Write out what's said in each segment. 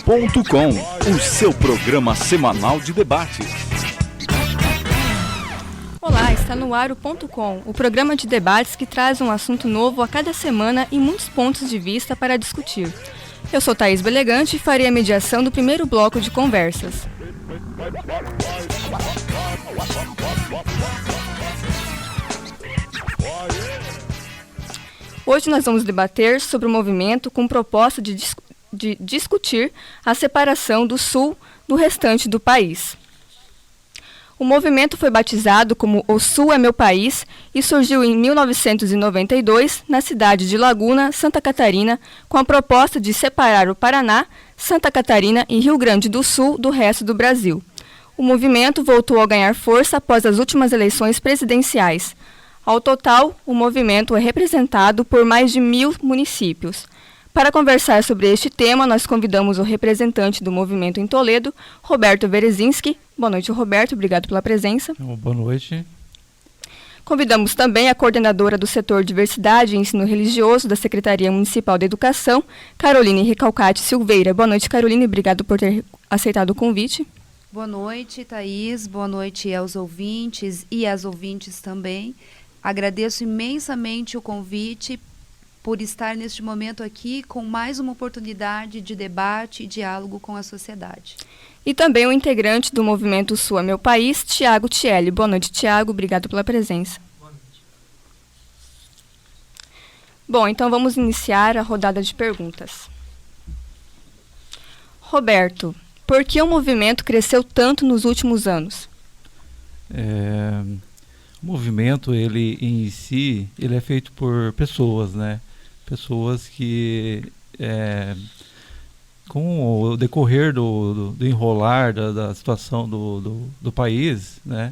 Ponto Com, o seu programa semanal de debates. Olá, está no ar o Ponto Com, o programa de debates que traz um assunto novo a cada semana e muitos pontos de vista para discutir. Eu sou Thaís Belegante e farei a mediação do primeiro bloco de conversas. Hoje nós vamos debater sobre o movimento com proposta de discutir a separação do Sul do restante do país. O movimento foi batizado como O Sul é Meu País e surgiu em 1992 na cidade de Laguna, Santa Catarina, com a proposta de separar o Paraná, Santa Catarina e Rio Grande do Sul do resto do Brasil. O movimento voltou a ganhar força após as últimas eleições presidenciais. Ao total, o movimento é representado por mais de 1.000 municípios. Para conversar sobre este tema, nós convidamos o representante do movimento em Toledo, Roberto Verezinski. Boa noite, Roberto. Obrigado pela presença. Boa noite. Convidamos também a coordenadora do setor Diversidade e Ensino Religioso da Secretaria Municipal de Educação, Caroline Recalcati Silveira. Boa noite, Caroline. Obrigado por ter aceitado o convite. Boa noite, Thaís. Boa noite aos ouvintes e às ouvintes também. Agradeço imensamente o convite por estar neste momento aqui com mais uma oportunidade de debate e diálogo com a sociedade. E também o integrante do Movimento Sul é Meu País, Tiago Tielli. Boa noite, Tiago. Obrigado pela presença. Boa noite. Bom, então vamos iniciar a rodada de perguntas. Roberto, por que o movimento cresceu tanto nos últimos anos? O movimento, ele em si, ele é feito por pessoas, né? Pessoas que, com o decorrer do enrolar da situação do país, né?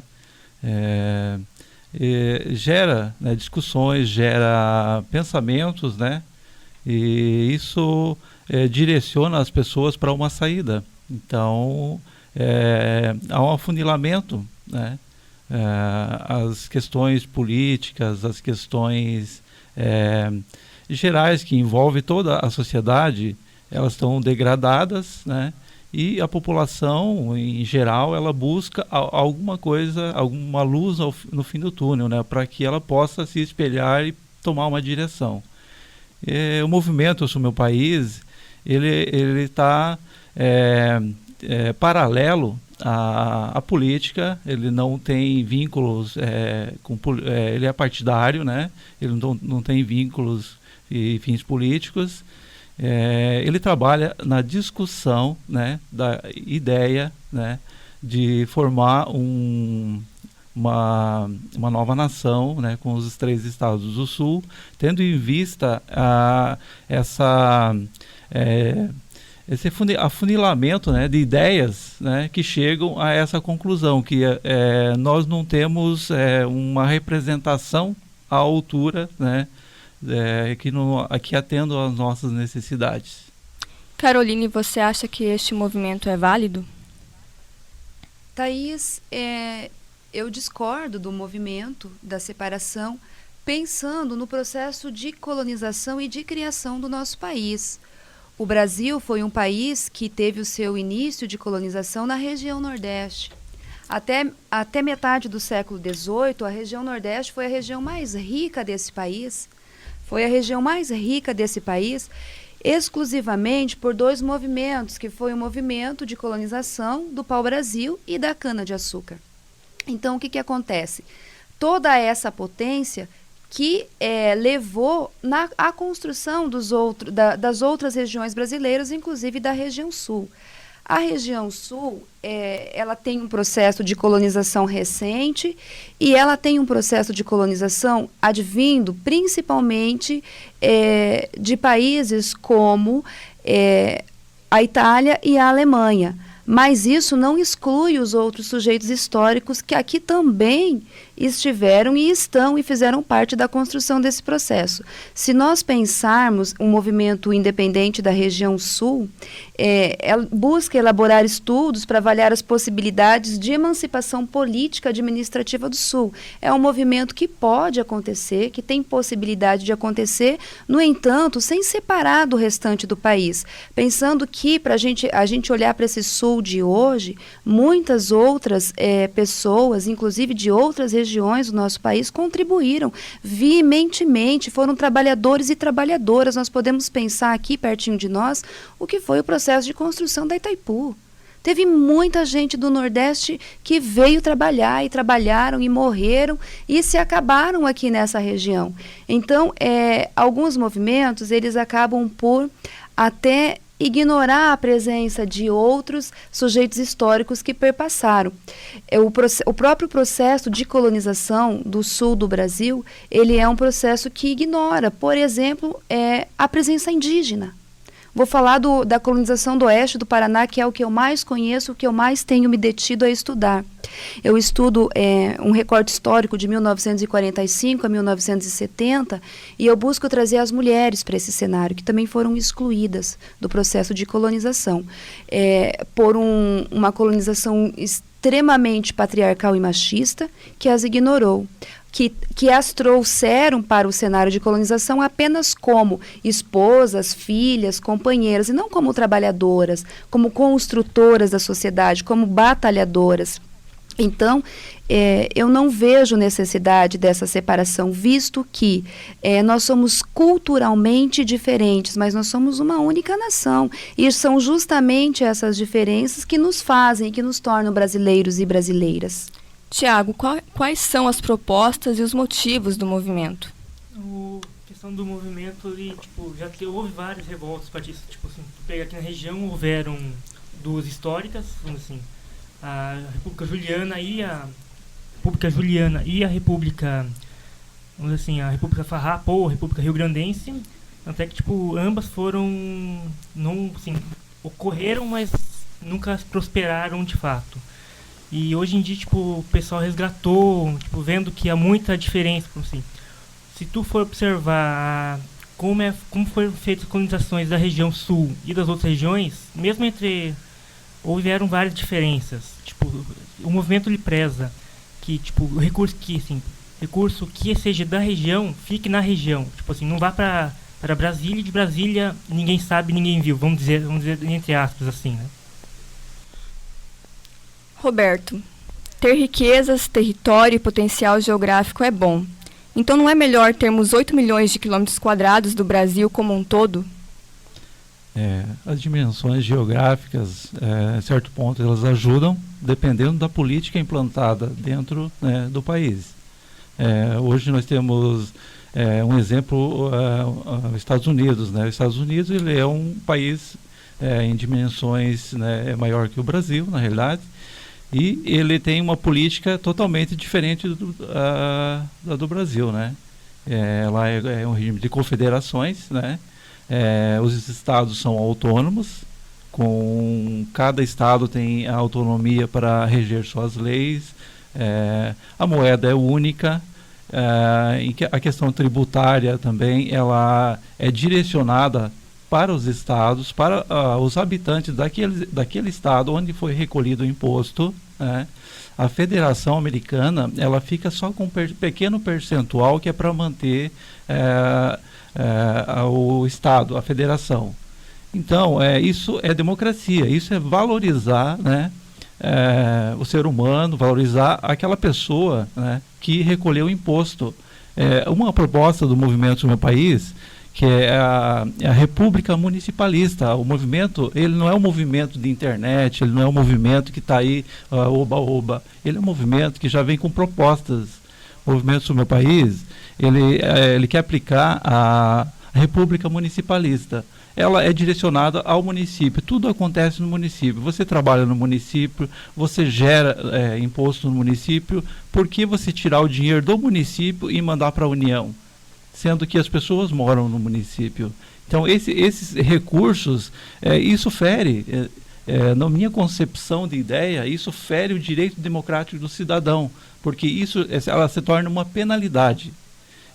Gera, né, discussões, gera pensamentos, né? E isso direciona as pessoas para uma saída. Então, há um afunilamento, né? As questões políticas, as questões gerais que envolvem toda a sociedade, elas estão degradadas, né? E a população, em geral, ela busca alguma coisa, alguma luz no fim do túnel, né? Para que ela possa se espelhar e tomar uma direção. O movimento Eu Sou Meu País, ele está paralelo à política. Ele não tem vínculos, ele é partidário, né? Ele não tem vínculos e fins políticos. Ele trabalha na discussão, né, da ideia, né, de formar uma nova nação, né, com os 3 estados do Sul, tendo em vista esse afunilamento, né, de ideias, né, que chegam a essa conclusão, que nós não temos uma representação à altura, né, que atenda às nossas necessidades. Caroline, você acha que este movimento é válido? Thaís, eu discordo do movimento da separação, pensando no processo de colonização e de criação do nosso país. O Brasil foi um país que teve o seu início de colonização na região Nordeste. Até metade do século XVIII, a região Nordeste foi a região mais rica desse país. Foi a região mais rica desse país exclusivamente por 2 movimentos, que foi o movimento de colonização do pau-brasil e da cana-de-açúcar. Então, o que acontece? Toda essa potência que levou à construção das outras regiões brasileiras, inclusive da região sul. A região sul, ela tem um processo de colonização recente e ela tem um processo de colonização advindo principalmente de países como a Itália e a Alemanha. Mas isso não exclui os outros sujeitos históricos que aqui também estiveram e estão e fizeram parte da construção desse processo. Se nós pensarmos um movimento independente da região sul, ela busca elaborar estudos para avaliar as possibilidades de emancipação política administrativa do sul. É um movimento que pode acontecer, que tem possibilidade de acontecer, no entanto, sem separar do restante do país. Pensando que, para a gente olhar para esse sul de hoje, muitas outras pessoas, inclusive de outras regiões do nosso país, contribuíram veementemente, foram trabalhadores e trabalhadoras. Nós podemos pensar aqui, pertinho de nós, o que foi o processo de construção da Itaipu. Teve muita gente do Nordeste que veio trabalhar e trabalharam e morreram e se acabaram aqui nessa região. Então, alguns movimentos, eles acabam por até ignorar a presença de outros sujeitos históricos que perpassaram. O próprio processo de colonização do sul do Brasil, ele é um processo que ignora, por exemplo, a presença indígena. Vou falar da colonização do oeste do Paraná, que é o que eu mais conheço, o que eu mais tenho me detido a estudar. Eu estudo um recorte histórico de 1945 a 1970 e eu busco trazer as mulheres para esse cenário, que também foram excluídas do processo de colonização, por uma colonização extremamente patriarcal e machista que as ignorou. Que as trouxeram para o cenário de colonização apenas como esposas, filhas, companheiras, e não como trabalhadoras, como construtoras da sociedade, como batalhadoras. Então, eu não vejo necessidade dessa separação, visto que nós somos culturalmente diferentes, mas nós somos uma única nação. E são justamente essas diferenças que nos fazem e que nos tornam brasileiros e brasileiras. Tiago, quais são as propostas e os motivos do movimento? A questão do movimento, houve várias revoltas patistas. Pega aqui na região, houveram duas históricas, assim, a República Juliana e a República, vamos dizer assim, a República Farrapo ou a República Rio-Grandense, até que ambas ocorreram, mas nunca prosperaram de fato. E hoje em dia, o pessoal resgatou, vendo que há muita diferença, assim. Se tu for observar como foram feitas as colonizações da região sul e das outras regiões, mesmo houveram várias diferenças. O movimento ele preza que, o recurso que seja da região, fique na região. Não vá para Brasília, e de Brasília ninguém sabe, ninguém viu. Vamos dizer entre aspas, assim, né? Roberto, ter riquezas, território e potencial geográfico é bom. Então não é melhor termos 8 milhões de quilômetros quadrados do Brasil como um todo? As dimensões geográficas, a certo ponto, elas ajudam, dependendo da política implantada dentro do país. Hoje nós temos um exemplo, os Estados Unidos. Os Estados Unidos ele é um país em dimensões maior que o Brasil, na realidade. E ele tem uma política totalmente diferente do Brasil, né? Lá é um regime de confederações, né? Os estados são autônomos, cada estado tem a autonomia para reger suas leis, a moeda é única, a questão tributária também ela é direcionada para os estados, para os habitantes daquele estado onde foi recolhido o imposto. A Federação Americana ela fica só com um pequeno percentual que é para manter o estado, a federação. Então, isso é democracia, isso é valorizar o ser humano, valorizar aquela pessoa que recolheu o imposto. Uma proposta do Movimento do Meu País, que é a República Municipalista. O movimento, ele não é um movimento de internet, ele não é um movimento que está aí, oba-oba. Ele é um movimento que já vem com propostas. O Movimento do Meu País, ele quer aplicar a República Municipalista. Ela é direcionada ao município, tudo acontece no município. Você trabalha no município, você gera imposto no município, por que você tirar o dinheiro do município e mandar para a União? Sendo que as pessoas moram no município. Então, esses recursos, isso fere, na minha concepção de ideia, isso fere o direito democrático do cidadão. porque isso ela se torna uma penalidade.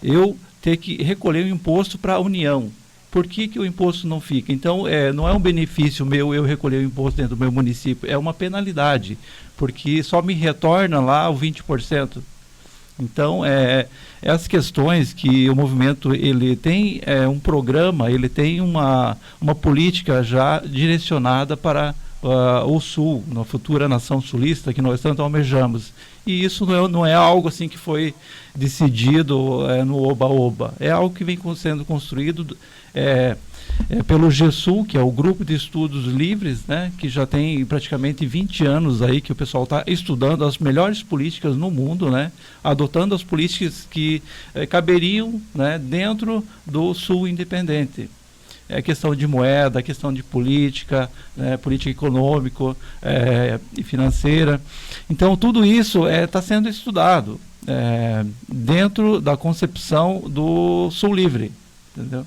Eu ter que recolher o imposto para a União. Por que o imposto não fica? Então, não é um benefício meu eu recolher o imposto dentro do meu município, é uma penalidade, porque só me retorna lá o 20%. Então, essas questões que o movimento ele tem um programa, ele tem uma política já direcionada para o Sul, na futura nação sulista que nós tanto almejamos. E isso não é algo assim que foi decidido no oba-oba. É algo que vem sendo construído pelo GESUL, que é o Grupo de Estudos Livres, né, que já tem praticamente 20 anos aí que o pessoal está estudando as melhores políticas no mundo, né, adotando as políticas que caberiam, né, dentro do Sul independente. Questão de moeda, questão de política, política econômica e financeira. Então, tudo isso está sendo estudado dentro da concepção do Sul Livre, entendeu?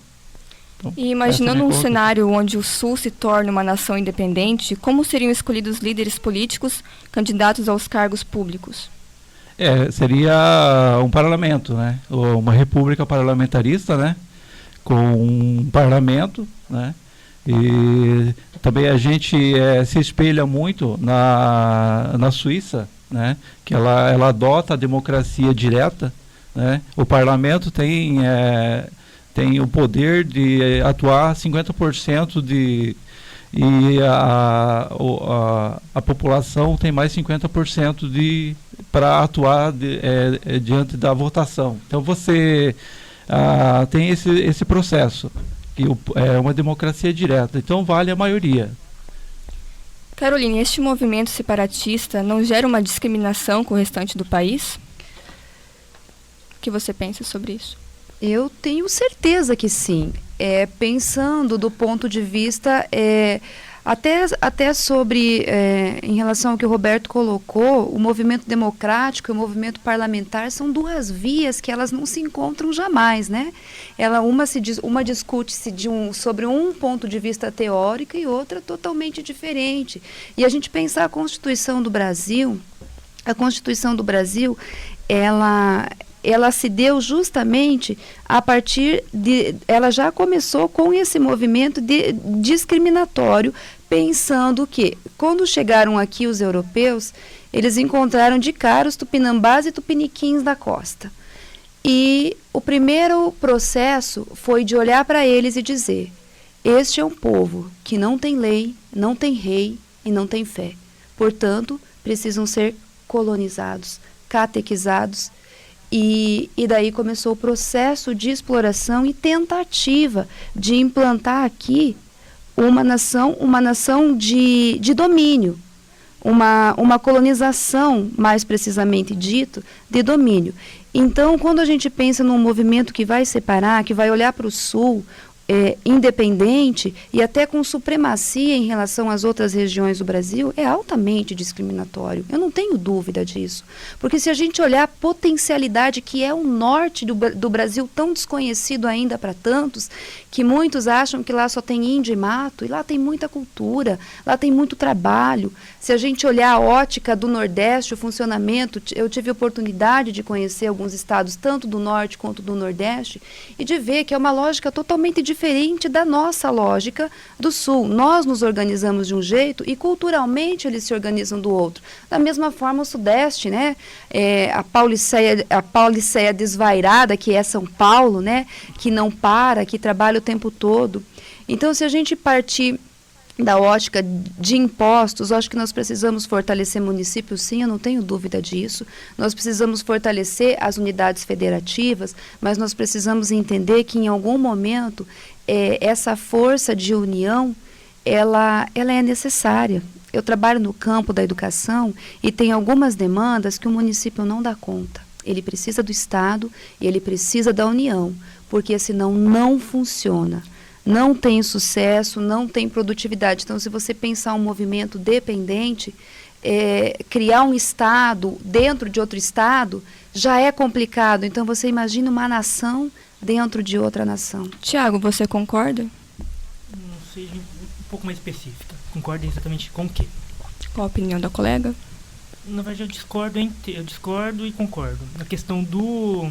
Então, e imaginando um cenário onde o Sul se torne uma nação independente, como seriam escolhidos líderes políticos candidatos aos cargos públicos? Seria um parlamento, né? Uma república parlamentarista, né? Com um parlamento, né? E também a gente se espelha muito na Suíça, né? Que ela adota a democracia direta, né? O parlamento tem o poder de atuar 50% e a população tem mais 50% para atuar diante da votação. Então você tem esse processo, que é uma democracia direta, então vale a maioria. Caroline, este movimento separatista não gera uma discriminação com o restante do país? O que você pensa sobre isso? Eu tenho certeza que sim. Pensando do ponto de vista, até sobre, em relação ao que o Roberto colocou, o movimento democrático e o movimento parlamentar são duas vias que elas não se encontram jamais, né? Uma discute-se sobre um ponto de vista teórico e outra totalmente diferente. E a gente pensar a Constituição do Brasil, ela se deu justamente a partir ela já começou com esse movimento discriminatório, pensando que, quando chegaram aqui os europeus, eles encontraram de cara os tupinambás e tupiniquins da costa. E o primeiro processo foi de olhar para eles e dizer: este é um povo que não tem lei, não tem rei e não tem fé. Portanto, precisam ser colonizados, catequizados. E daí começou o processo de exploração e tentativa de implantar aqui uma nação de domínio, uma colonização, mais precisamente dito, de domínio. Então, quando a gente pensa num movimento que vai separar, que vai olhar para o Sul, independente e até com supremacia em relação às outras regiões do Brasil, é altamente discriminatório. Eu não tenho dúvida disso. Porque se a gente olhar a potencialidade que é o norte do Brasil, tão desconhecido ainda para tantos, que muitos acham que lá só tem índio e mato, e lá tem muita cultura, lá tem muito trabalho. Se a gente olhar a ótica do Nordeste, o funcionamento, eu tive a oportunidade de conhecer alguns estados, tanto do Norte quanto do Nordeste, e de ver que é uma lógica totalmente diferente da nossa lógica do Sul. Nós nos organizamos de um jeito e culturalmente eles se organizam do outro. Da mesma forma o Sudeste, né? A Pauliceia desvairada, que é São Paulo, né? Que não para, que trabalha o tempo todo. Então, se a gente partir da ótica de impostos, acho que nós precisamos fortalecer municípios, sim, eu não tenho dúvida disso. Nós precisamos fortalecer as unidades federativas, mas nós precisamos entender que em algum momento essa força de união, ela é necessária. Eu trabalho no campo da educação e tem algumas demandas que o município não dá conta. Ele precisa do Estado e ele precisa da União, porque senão não funciona. Não tem sucesso, não tem produtividade. Então, se você pensar um movimento dependente, criar um Estado dentro de outro Estado já é complicado. Então, você imagina uma nação dentro de outra nação. Tiago, você concorda? Não seja um pouco mais específica. Concorda exatamente com o quê? Qual a opinião da colega? Na verdade, eu discordo e concordo. Na questão do...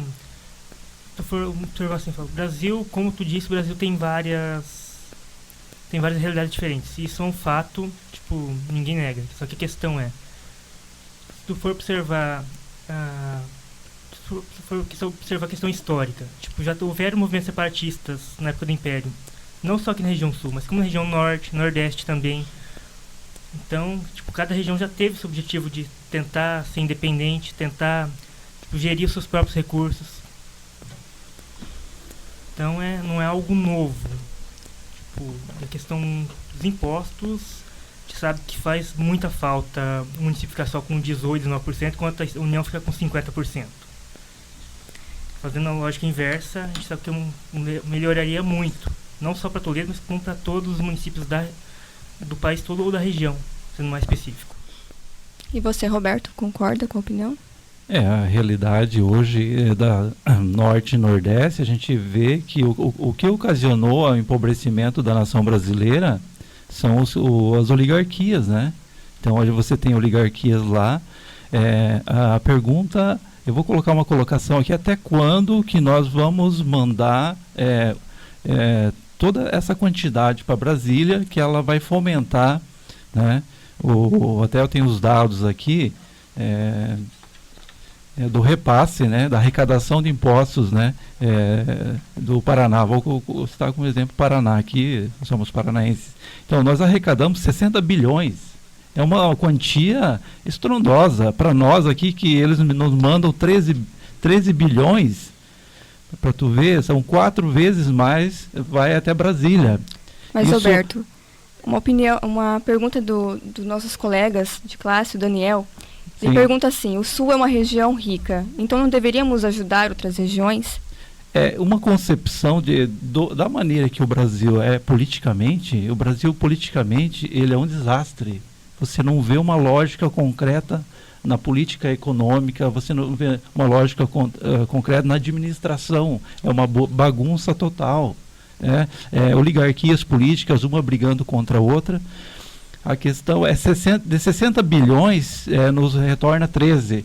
Se tu for observar assim, o Brasil, como tu disse, o Brasil tem várias realidades diferentes. E isso é um fato, tipo, ninguém nega. Só que a questão é, se tu for observar a questão histórica, tipo, já houveram movimentos separatistas na época do Império, não só aqui na região sul, mas como na região norte, nordeste também. Então, tipo, cada região já teve esse objetivo de tentar ser independente, tentar, tipo, gerir os seus próprios recursos. Então, não é algo novo. Tipo, a questão dos impostos, a gente sabe que faz muita falta o município ficar só com 18%, 19%, enquanto a União fica com 50%. Fazendo a lógica inversa, a gente sabe que melhoraria muito, não só para Toledo, mas como para todos os municípios do país todo ou da região, sendo mais específico. E você, Roberto, concorda com a opinião? A realidade hoje da Norte e Nordeste, a gente vê que o que ocasionou o empobrecimento da nação brasileira são as oligarquias, né? Então, hoje você tem oligarquias lá. A pergunta, eu vou colocar uma colocação aqui, até quando que nós vamos mandar toda essa quantidade para Brasília, que ela vai fomentar, né? Até eu tenho os dados aqui, do repasse, né, da arrecadação de impostos, né, do Paraná. Vou citar como exemplo Paraná, aqui somos paranaenses. Então, nós arrecadamos 60 bilhões. É uma quantia estrondosa para nós aqui, que eles nos mandam 13 bilhões. Para tu ver, são 4 vezes mais, vai até Brasília. Mas, Isso... Roberto, uma pergunta dos nossos colegas de classe, o Daniel. Ele pergunta assim: o Sul é uma região rica, então não deveríamos ajudar outras regiões? Uma concepção da maneira que o Brasil é politicamente, ele é um desastre. Você não vê uma lógica concreta na política econômica, você não vê uma lógica concreta na administração, é uma bagunça total. Oligarquias políticas, uma brigando contra a outra. A questão é, de 60 bilhões, nos retorna 13.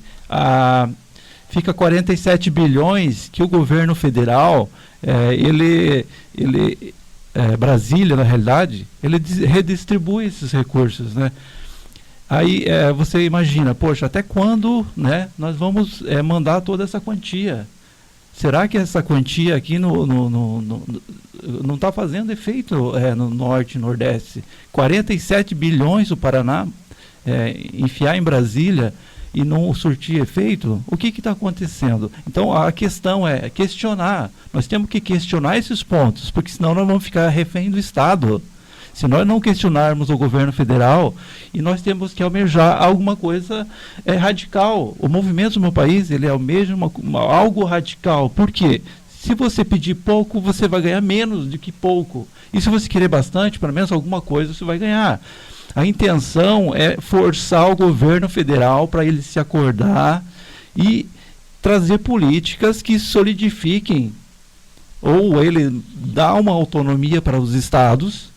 Fica 47 bilhões que o governo federal, Brasília, na realidade, ele redistribui esses recursos, né? Aí você imagina, poxa, até quando, né, nós vamos mandar toda essa quantia? Será que essa quantia aqui não está fazendo efeito no Norte e Nordeste? 47 bilhões o Paraná enfiar em Brasília e não surtir efeito? O que está acontecendo? Então, a questão é questionar. Nós temos que questionar esses pontos, porque senão nós vamos ficar refém do Estado. Se nós não questionarmos o governo federal, e nós temos que almejar alguma coisa radical. O movimento no meu país, ele almeja algo radical. Por quê? Se você pedir pouco, você vai ganhar menos do que pouco. E se você querer bastante, pelo menos alguma coisa você vai ganhar. A intenção é forçar o governo federal para ele se acordar e trazer políticas que solidifiquem, ou ele dá uma autonomia para os estados,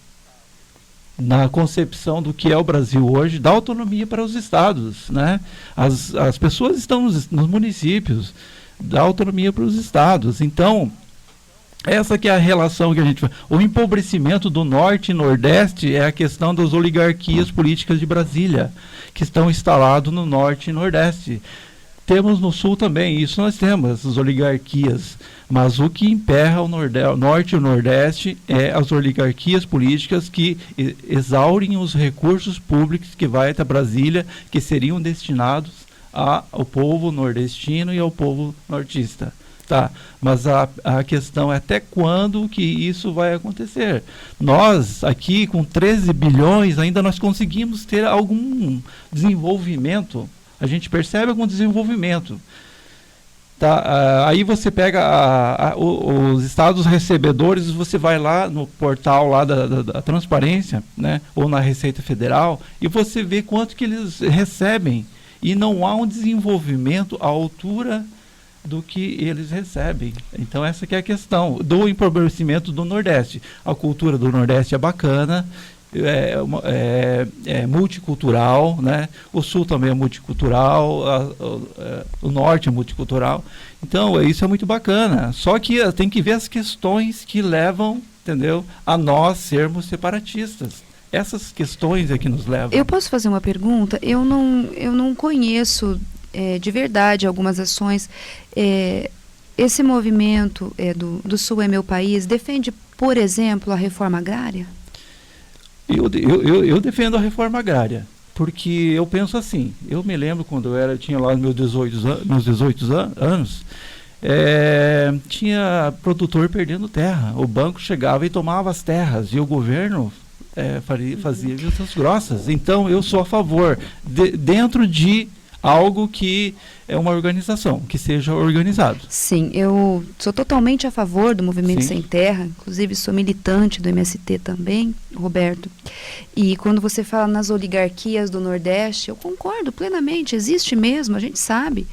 na concepção do que é o Brasil hoje, dá autonomia para os estados, né? As pessoas estão nos municípios, dá autonomia para os estados. Então, essa que é a relação que a gente faz. O empobrecimento do Norte e Nordeste é a questão das oligarquias políticas de Brasília, que estão instaladas no Norte e Nordeste. Temos no Sul também, isso nós temos, essas oligarquias. Mas o que emperra o Norte e o Nordeste é as oligarquias políticas que exaurem os recursos públicos que vai até Brasília, que seriam destinados ao povo nordestino e ao povo nortista. Tá, mas a questão é até quando que isso vai acontecer. Nós, aqui com 13 bilhões, ainda nós conseguimos ter algum desenvolvimento. A gente percebe algum desenvolvimento. Tá, aí você pega os estados recebedores, você vai lá no portal lá da transparência, né, ou na Receita Federal, e você vê quanto que eles recebem. E não há um desenvolvimento à altura do que eles recebem. Então essa que é a questão do empobrecimento do Nordeste. A cultura do Nordeste é bacana, é multicultural, né? O Sul também é multicultural, o Norte é multicultural. Então, isso é muito bacana. Só que tem que ver as questões que levam, entendeu, a nós sermos separatistas. Essas questões é que nos levam. Eu posso fazer uma pergunta? Eu não conheço de verdade algumas ações. Esse movimento do Sul é Meu País defende, por exemplo, a reforma agrária? Eu defendo a reforma agrária, porque eu penso assim, eu me lembro quando eu tinha lá meus 18 anos, tinha produtor perdendo terra, o banco chegava e tomava as terras, e o governo fazia vistas grossas. Então eu sou a favor, dentro de algo que é uma organização, que seja organizado. Sim, eu sou totalmente a favor do Movimento Sim. Sem Terra, inclusive sou militante do MST também, Roberto. E quando você fala nas oligarquias do Nordeste, eu concordo plenamente, existe mesmo, a gente sabe.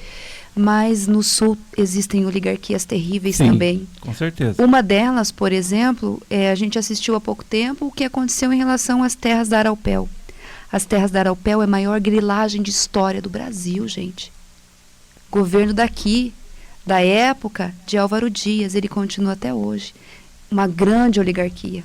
Mas no Sul existem oligarquias terríveis Sim, também. com certeza. Uma delas, por exemplo, a gente assistiu há pouco tempo o que aconteceu em relação às terras da Araupel. As terras da Araupel é a maior grilagem de história do Brasil, gente. Governo daqui, da época de Álvaro Dias, ele continua até hoje. Uma grande oligarquia.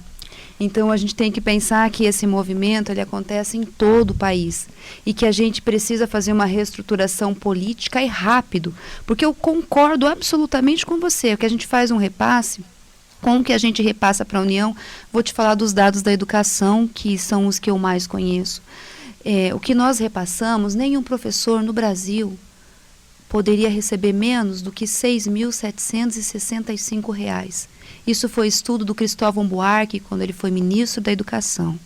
Então a gente tem que pensar que esse movimento ele acontece em todo o país e que a gente precisa fazer uma reestruturação política e rápido, porque eu concordo absolutamente com você, que a gente faz um repasse. Como que a gente repassa para a União? Vou te falar dos dados da educação, que são os que eu mais conheço. O que nós repassamos, nenhum professor no Brasil poderia receber menos do que R$ 6.765. Isso foi estudo do Cristóvão Buarque, quando ele foi ministro da Educação,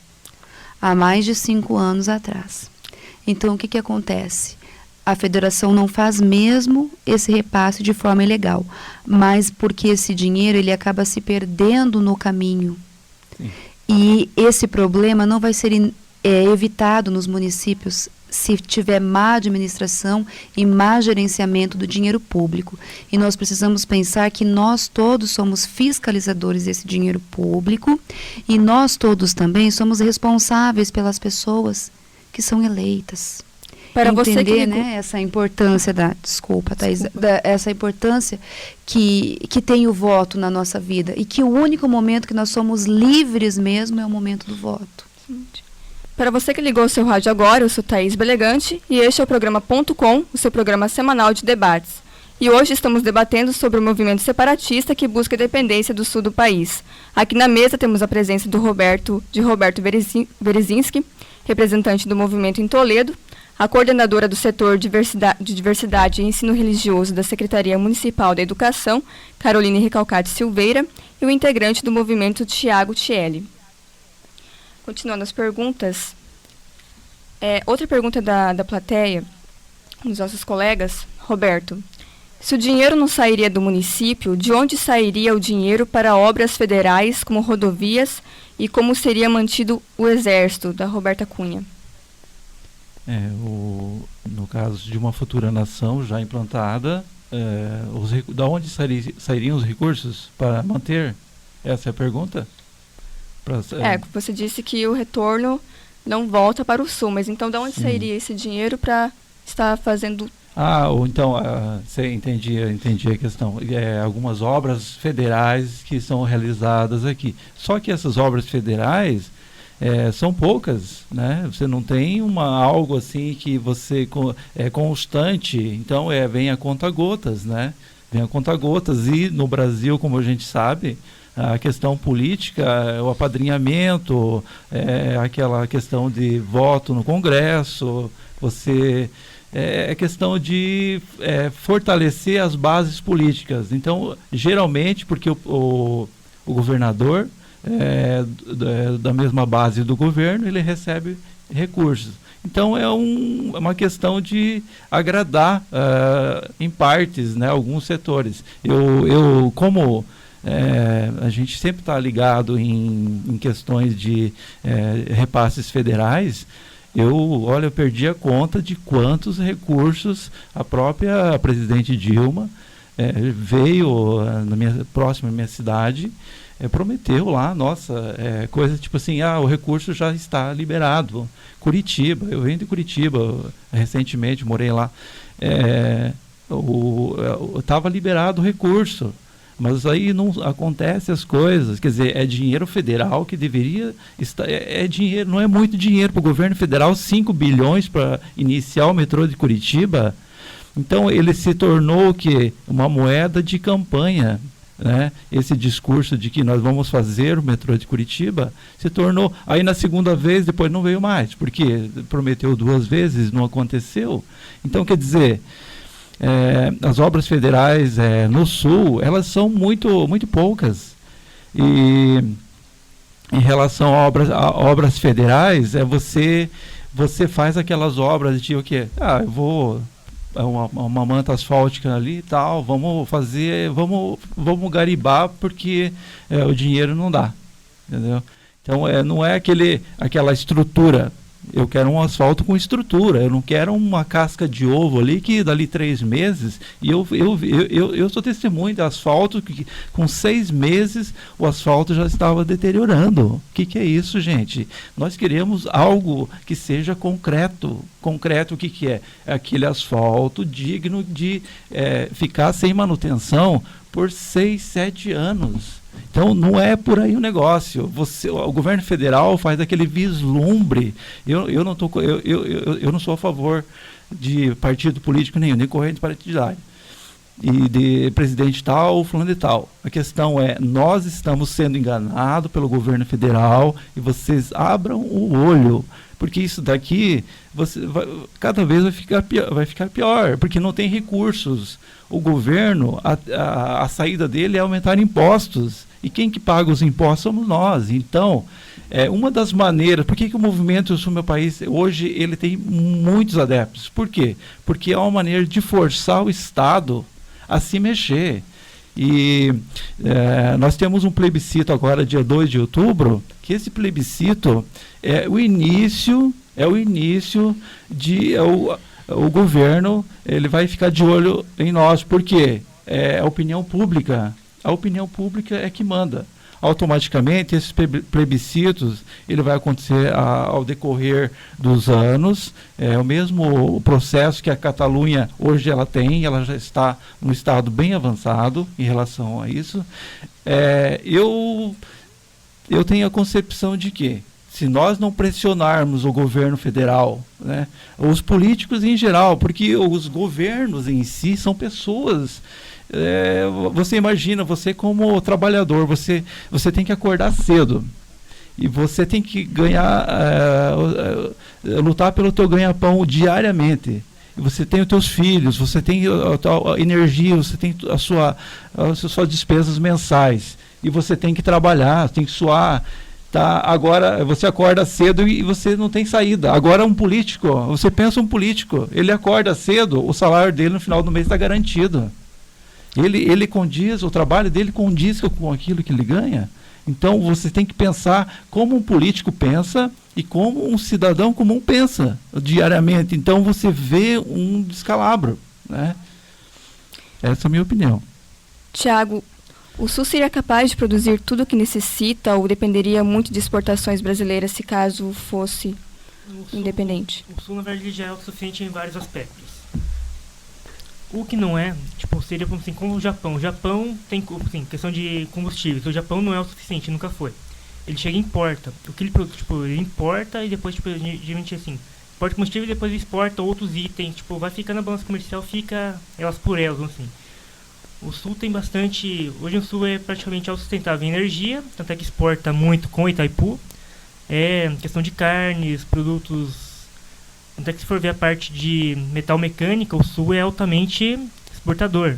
há mais de 5 anos atrás. Então, o que acontece? A federação não faz mesmo esse repasse de forma ilegal, mas porque esse dinheiro ele acaba se perdendo no caminho. Sim. E esse problema não vai ser evitado nos municípios se tiver má administração e má gerenciamento do dinheiro público. E nós precisamos pensar que nós todos somos fiscalizadores desse dinheiro público e nós todos também somos responsáveis pelas pessoas que são eleitas. Para Entender, você que ligou... né, essa importância Thaís, essa importância que tem o voto na nossa vida e que o único momento que nós somos livres mesmo é o momento do voto. Para você que ligou o seu rádio agora, eu sou Thaís Belegante e este é o programa Ponto Com, o seu programa semanal de debates. E hoje estamos debatendo sobre o movimento separatista que busca a independência do sul do país. Aqui na mesa temos a presença de Roberto Berezinski, representante do movimento em Toledo, a coordenadora do setor de diversidade e ensino religioso da Secretaria Municipal da Educação, Caroline Recalcati Silveira, e o integrante do movimento, Tiago Tielli. Continuando as perguntas, outra pergunta da plateia, dos nossos colegas, Roberto. Se o dinheiro não sairia do município, de onde sairia o dinheiro para obras federais como rodovias e como seria mantido o Exército, da Roberta Cunha? No caso de uma futura nação já implantada, da onde sairiam os recursos para manter? Essa é a pergunta? Você disse que o retorno não volta para o sul, mas então de onde sairia esse dinheiro para estar fazendo... entendi a questão. Algumas obras federais que são realizadas aqui. Só que essas obras federais são poucas, né? Você não tem algo assim que você é constante, então vem a conta-gotas, né? Vem a conta-gotas e no Brasil, como a gente sabe, a questão política, o apadrinhamento, aquela questão de voto no Congresso, é questão de fortalecer as bases políticas. Então, geralmente, porque o governador da mesma base do governo, ele recebe recursos. Então, é uma questão de agradar, em partes, né, alguns setores. A gente sempre está ligado em questões de repasses federais. Eu perdi a conta de quantos recursos a própria presidente Dilma veio próximo à minha cidade, prometeu lá, coisa tipo assim, o recurso já está liberado. Curitiba, eu venho de Curitiba, recentemente morei lá, estava liberado o recurso, mas aí não acontece as coisas, quer dizer, é dinheiro federal que deveria estar, dinheiro, não é muito dinheiro para o governo federal, 5 bilhões para iniciar o metrô de Curitiba. Então ele se tornou o quê? Uma moeda de campanha, né? Esse discurso de que nós vamos fazer o metrô de Curitiba se tornou, aí na segunda vez depois não veio mais, porque prometeu 2 vezes, não aconteceu. Então quer dizer, as obras federais no sul, elas são muito poucas. E em relação a obras federais, você faz aquelas obras de o quê? Eu vou uma manta asfáltica ali e tal, vamos garibar porque o dinheiro não dá, entendeu? Então não é aquela estrutura. Eu quero um asfalto com estrutura, eu não quero uma casca de ovo ali que dali 3 meses, e eu sou testemunho de asfalto que com 6 meses o asfalto já estava deteriorando. O que é isso, gente? Nós queremos algo que seja concreto. Concreto, o que é? É aquele asfalto digno de ficar sem manutenção por 6, 7 anos. Então não é por aí o negócio. O governo federal faz aquele vislumbre. Eu não sou a favor de partido político nenhum, nem corrente partidária, e de presidente tal ou fulano de tal. A questão é, nós estamos sendo enganados pelo governo federal, e vocês abram o olho, porque isso daqui cada vez vai ficar pior, porque não tem recursos. O governo, a saída dele é aumentar impostos, e quem que paga os impostos somos nós. Então, uma das maneiras, por que o movimento Sul Meu País hoje ele tem muitos adeptos? Por quê? Porque é uma maneira de forçar o Estado a se mexer. E nós temos um plebiscito agora, dia 2 de outubro, que esse plebiscito é o início de... o governo ele vai ficar de olho em nós, porque a opinião pública é que manda. Automaticamente, esses plebiscitos ele vai acontecer ao decorrer dos anos. É o mesmo processo que a Catalunha hoje ela já está num estado bem avançado em relação a isso. Eu tenho a concepção de que, se nós não pressionarmos o governo federal, né, os políticos em geral, porque os governos em si são pessoas. Você imagina, você como trabalhador, você tem que acordar cedo, e você tem que lutar pelo teu ganha-pão diariamente. E você tem os teus filhos, você tem a energia, você tem as suas despesas mensais, e você tem que trabalhar, tem que suar. Tá, agora você acorda cedo e você não tem saída. Agora você pensa um político, ele acorda cedo, o salário dele no final do mês está garantido. Ele condiz, o trabalho dele condiz com aquilo que ele ganha. Então você tem que pensar como um político pensa e como um cidadão comum pensa diariamente. Então você vê um descalabro, né? Essa é a minha opinião. Tiago, o Sul seria capaz de produzir tudo o que necessita ou dependeria muito de exportações brasileiras se caso fosse independente? O Sul, na verdade, já é autossuficiente em vários aspectos. O que não é, seria como o Japão. O Japão tem, questão de combustíveis. O Japão não é o suficiente, nunca foi. Ele chega e importa. O que ele produz, ele importa e depois, geralmente assim, importa combustível e depois exporta outros itens. Vai ficar na balança comercial, fica elas por elas, assim. O Sul tem bastante... Hoje o Sul é praticamente autossustentável em energia, tanto é que exporta muito com Itaipu. Questão de carnes, produtos... Tanto é que se for ver a parte de metal mecânica, o Sul é altamente exportador.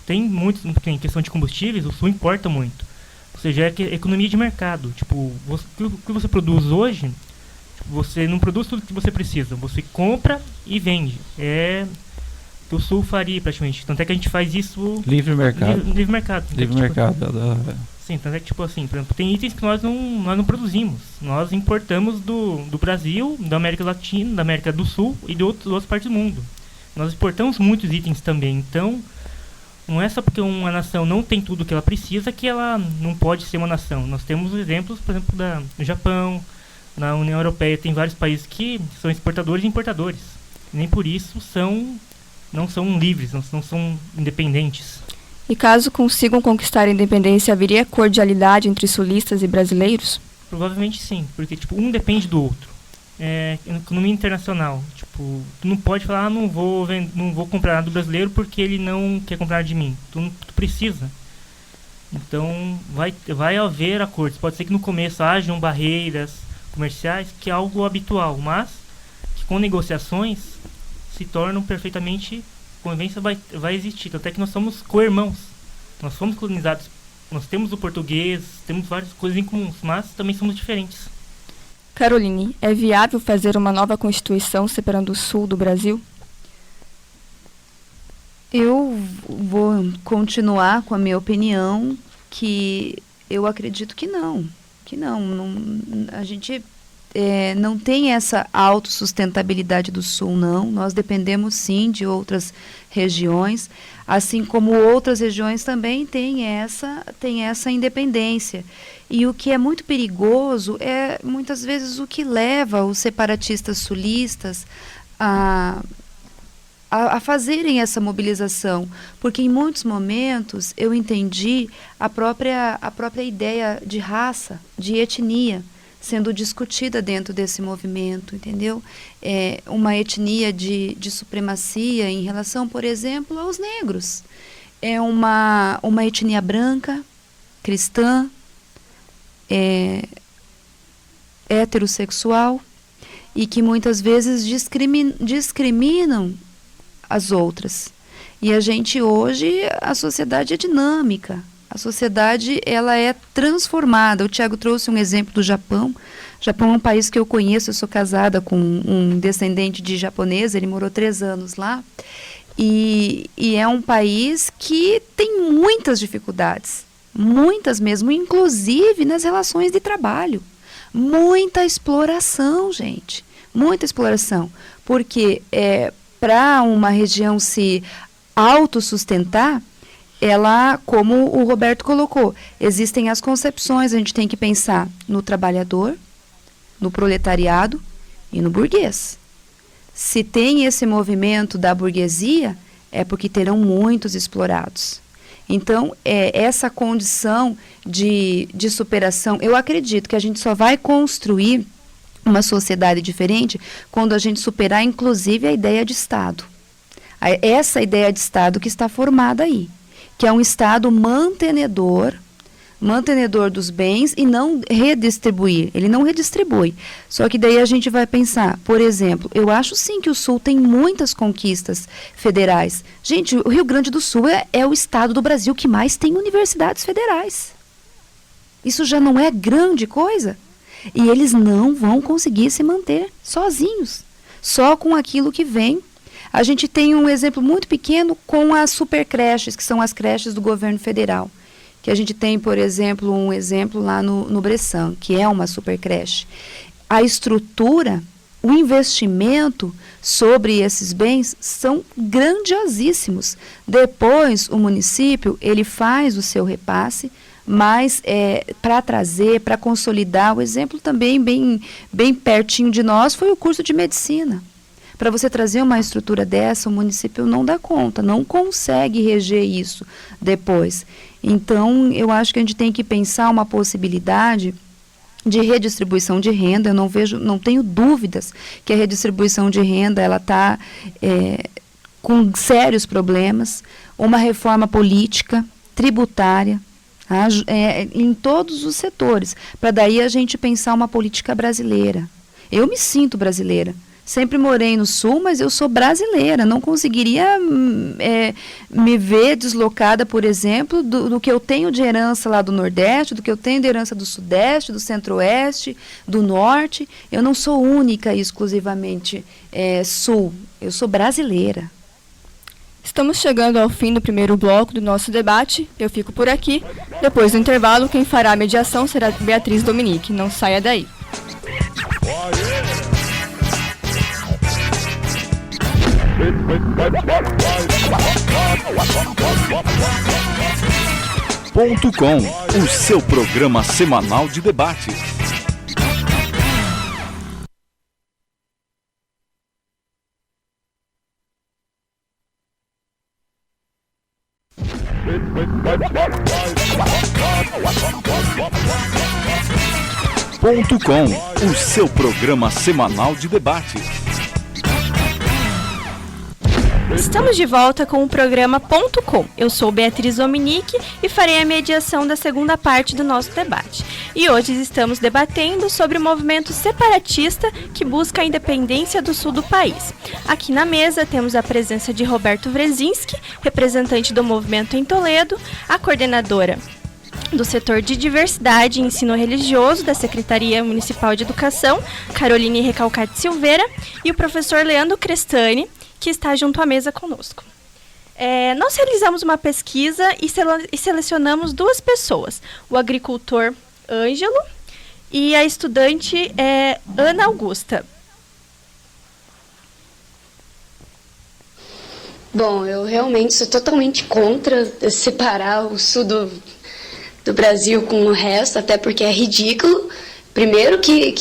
Tem questão de combustíveis, o Sul importa muito. Ou seja, é economia de mercado. O que você produz hoje, você não produz tudo que você precisa. Você compra e vende. O Sul faria praticamente. Tanto é que a gente faz isso... Livre mercado. Livre mercado. Livre mercado. Sim, tanto é que, por exemplo, tem itens que nós não produzimos. Nós importamos do Brasil, da América Latina, da América do Sul e de outras partes do mundo. Nós exportamos muitos itens também. Então, Não é só porque uma nação não tem tudo que ela precisa que ela não pode ser uma nação. Nós temos exemplos, por exemplo, do Japão, na União Europeia tem vários países que são exportadores e importadores. E nem por isso não são livres, não são independentes. E caso consigam conquistar a independência, haveria cordialidade entre sulistas e brasileiros? Provavelmente sim, porque tipo, um depende do outro. Economia internacional, tipo, tu não pode falar, não vou comprar nada do brasileiro porque ele não quer comprar de mim. Tu precisa. Então vai haver acordos. Pode ser que no começo hajam barreiras comerciais, que é algo habitual, mas que com negociações se tornam perfeitamente, convivência vai existir. Até que nós somos co-irmãos. Nós fomos colonizados, nós temos o português, temos várias coisas em comuns, mas também somos diferentes. Caroline, é viável fazer uma nova Constituição separando o Sul do Brasil? Eu vou continuar com a minha opinião, que eu acredito que não. A gente não tem essa autossustentabilidade do Sul, não. Nós dependemos, sim, de outras regiões, assim como outras regiões também têm essa independência. E o que é muito perigoso é, muitas vezes, o que leva os separatistas sulistas a fazerem essa mobilização, porque em muitos momentos eu entendi a própria ideia de raça, de etnia, sendo discutida dentro desse movimento, entendeu? Uma etnia de supremacia em relação, por exemplo, aos negros. É uma etnia branca, cristã, heterossexual, e que muitas vezes discriminam as outras. E a gente hoje, a sociedade é dinâmica, a sociedade ela é transformada. O Tiago trouxe um exemplo do Japão. O Japão é um país que eu conheço, eu sou casada com um descendente de japonês, ele morou 3 anos lá, e é um país que tem muitas dificuldades, muitas mesmo, inclusive nas relações de trabalho. Muita exploração, gente, muita exploração, porque para uma região se autossustentar, ela, como o Roberto colocou, existem as concepções, a gente tem que pensar no trabalhador, no proletariado e no burguês. Se tem esse movimento da burguesia, é porque terão muitos explorados. Então, essa condição de superação, eu acredito que a gente só vai construir uma sociedade diferente quando a gente superar, inclusive, a ideia de Estado. Essa ideia de Estado que está formada aí, que é um Estado mantenedor dos bens e não redistribuir. Ele não redistribui. Só que daí a gente vai pensar, por exemplo, eu acho sim que o Sul tem muitas conquistas federais. Gente, o Rio Grande do Sul é o estado do Brasil que mais tem universidades federais. Isso já não é grande coisa? E eles não vão conseguir se manter sozinhos, só com aquilo que vem. A gente tem um exemplo muito pequeno com as supercreches, que são as creches do governo federal. Que a gente tem, por exemplo, um exemplo lá no Bressan, que é uma supercreche. A estrutura, o investimento sobre esses bens são grandiosíssimos. Depois, o município, ele faz o seu repasse, mas para trazer, para consolidar, o exemplo também bem pertinho de nós foi o curso de medicina. Para você trazer uma estrutura dessa, o município não dá conta, não consegue reger isso depois. Então, eu acho que a gente tem que pensar uma possibilidade de redistribuição de renda. Eu não tenho dúvidas que a redistribuição de renda ela está com sérios problemas. Uma reforma política, tributária, em todos os setores, para daí a gente pensar uma política brasileira. Eu me sinto brasileira. Sempre morei no Sul, mas eu sou brasileira. Não conseguiria me ver deslocada, por exemplo, do que eu tenho de herança lá do Nordeste, do que eu tenho de herança do Sudeste, do Centro-Oeste, do Norte. Eu não sou única e exclusivamente Sul. Eu sou brasileira. Estamos chegando ao fim do primeiro bloco do nosso debate. Eu fico por aqui. Depois do intervalo, quem fará a mediação será Beatriz Dominique. Não saia daí. .com, o seu programa semanal de debates. .com, o seu programa semanal de debates. Estamos de volta com o programa .com. Eu sou Beatriz Dominique e farei a mediação da segunda parte do nosso debate. E hoje estamos debatendo sobre o movimento separatista que busca a independência do sul do país. Aqui na mesa temos a presença de Roberto Wrezinski, representante do movimento em Toledo, a coordenadora do setor de diversidade e ensino religioso da Secretaria Municipal de Educação, Caroline Recalcati Silveira, e o professor Leandro Crestani, que está junto à mesa conosco. Nós realizamos uma pesquisa e selecionamos duas pessoas, o agricultor Ângelo e a estudante Ana Augusta. Bom, eu realmente sou totalmente contra separar o sul do Brasil com o resto, até porque é ridículo. Primeiro que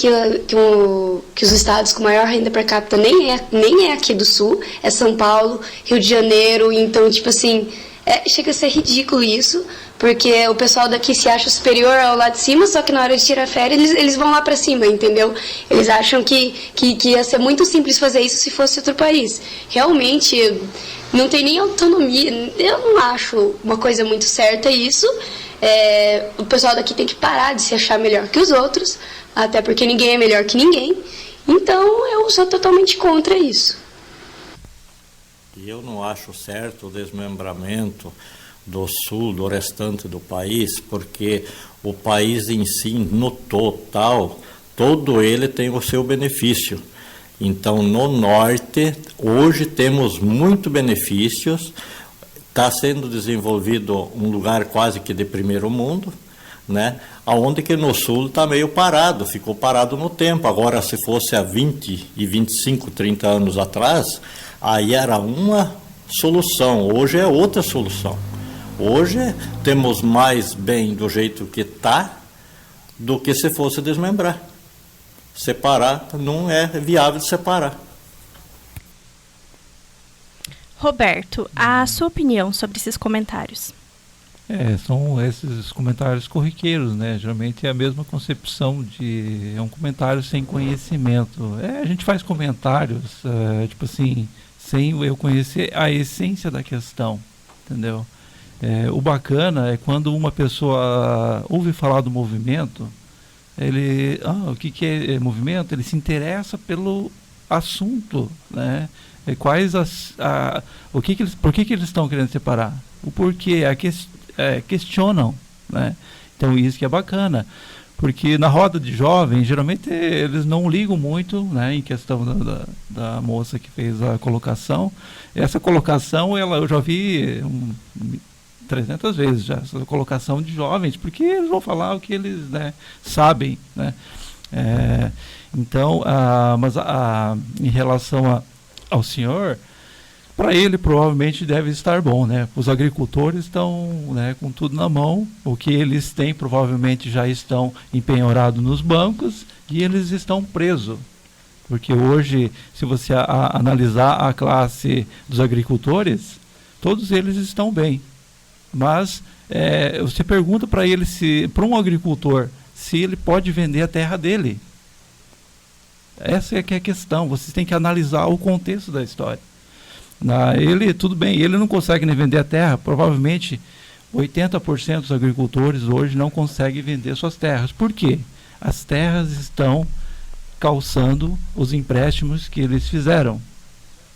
os estados com maior renda per capita nem é aqui do sul, é São Paulo, Rio de Janeiro, então, tipo assim, chega a ser ridículo isso, porque o pessoal daqui se acha superior ao lá de cima, só que na hora de tirar férias eles vão lá pra cima, entendeu? Eles acham que ia ser muito simples fazer isso se fosse outro país. Realmente, não tem nem autonomia, eu não acho uma coisa muito certa isso. O pessoal daqui tem que parar de se achar melhor que os outros, até porque ninguém é melhor que ninguém. Então eu sou totalmente contra isso. E eu não acho certo o desmembramento do sul, do restante do país, porque o país em si, no total, todo ele tem o seu benefício. Então, no norte, hoje temos muitos benefícios. Está sendo desenvolvido um lugar quase que de primeiro mundo, né? Aonde que no sul está meio parado, ficou parado no tempo. Agora, se fosse há 20 e 25, 30 anos atrás, aí era uma solução, hoje é outra solução. Hoje temos mais bem do jeito que está do que se fosse desmembrar. Separar, não é viável separar. Roberto, a sua opinião sobre esses comentários? São esses comentários corriqueiros, né? Geralmente é a mesma concepção é um comentário sem conhecimento. A gente faz comentários, tipo assim, sem eu conhecer a essência da questão, entendeu? O bacana é quando uma pessoa ouve falar do movimento, ele, o que é movimento? Ele se interessa pelo assunto, né? Por que eles estão querendo separar? O porquê, questionam, né? Então isso que é bacana, porque na roda de jovens, geralmente eles não ligam muito, né, em questão da moça que fez a colocação. Essa colocação, eu já vi 300 vezes já, essa colocação de jovens, porque eles vão falar o que eles, né, sabem, né? Então, mas em relação ao senhor, para ele provavelmente deve estar bom, né? Os agricultores estão, né, com tudo na mão, o que eles têm provavelmente já estão empenhorados nos bancos e eles estão presos. Porque hoje, se você analisar a classe dos agricultores, todos eles estão bem. Mas você pergunta para ele, para um agricultor, se ele pode vender a terra dele. Essa é que é a questão, vocês têm que analisar o contexto da história. Tudo bem, ele não consegue nem vender a terra, provavelmente 80% dos agricultores hoje não conseguem vender suas terras. Por quê? As terras estão calçando os empréstimos que eles fizeram,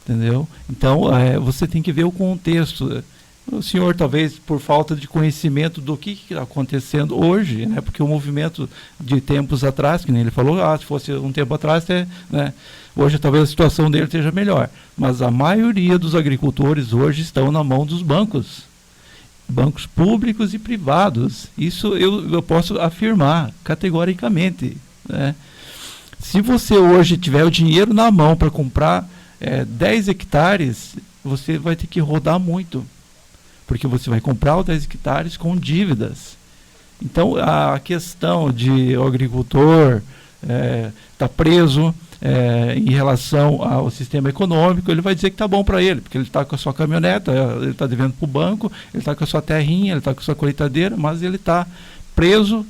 entendeu? Então, você tem que ver o contexto. O senhor, talvez, por falta de conhecimento do que está acontecendo hoje, né? Porque o movimento de tempos atrás, que nem ele falou, se fosse um tempo atrás, né? Hoje talvez a situação dele esteja melhor. Mas a maioria dos agricultores hoje estão na mão dos bancos. Bancos públicos e privados. Isso eu posso afirmar categoricamente, né? Se você hoje tiver o dinheiro na mão para comprar 10 hectares, você vai ter que rodar muito, porque você vai comprar os 10 hectares com dívidas. Então, a questão de o agricultor tá preso em relação ao sistema econômico, ele vai dizer que está bom para ele, porque ele está com a sua caminhoneta, ele está devendo para o banco, ele está com a sua terrinha, ele está com a sua colheitadeira, mas ele está preso.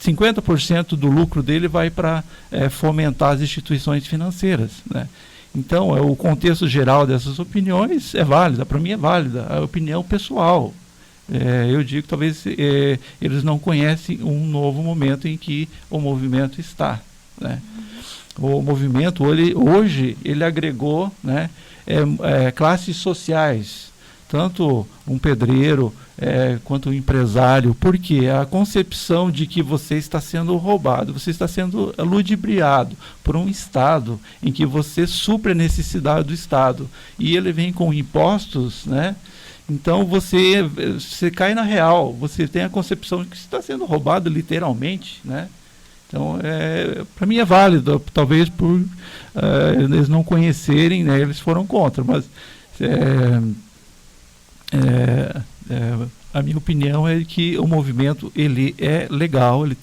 50% do lucro dele vai para fomentar as instituições financeiras, né? Então, o contexto geral dessas opiniões é válida, para mim é válida, a opinião pessoal. Eu digo que talvez eles não conhecem um novo momento em que o movimento está, né? O movimento hoje ele agregou, né, classes sociais, tanto um pedreiro quanto um empresário, porque a concepção de que você está sendo roubado, você está sendo ludibriado por um Estado em que você supre a necessidade do Estado, e ele vem com impostos, né? Então você cai na real, você tem a concepção de que você está sendo roubado literalmente, né? Então, para mim é válido, talvez por eles não conhecerem, né, eles foram contra, mas a minha opinião é que o movimento ele é legal, ele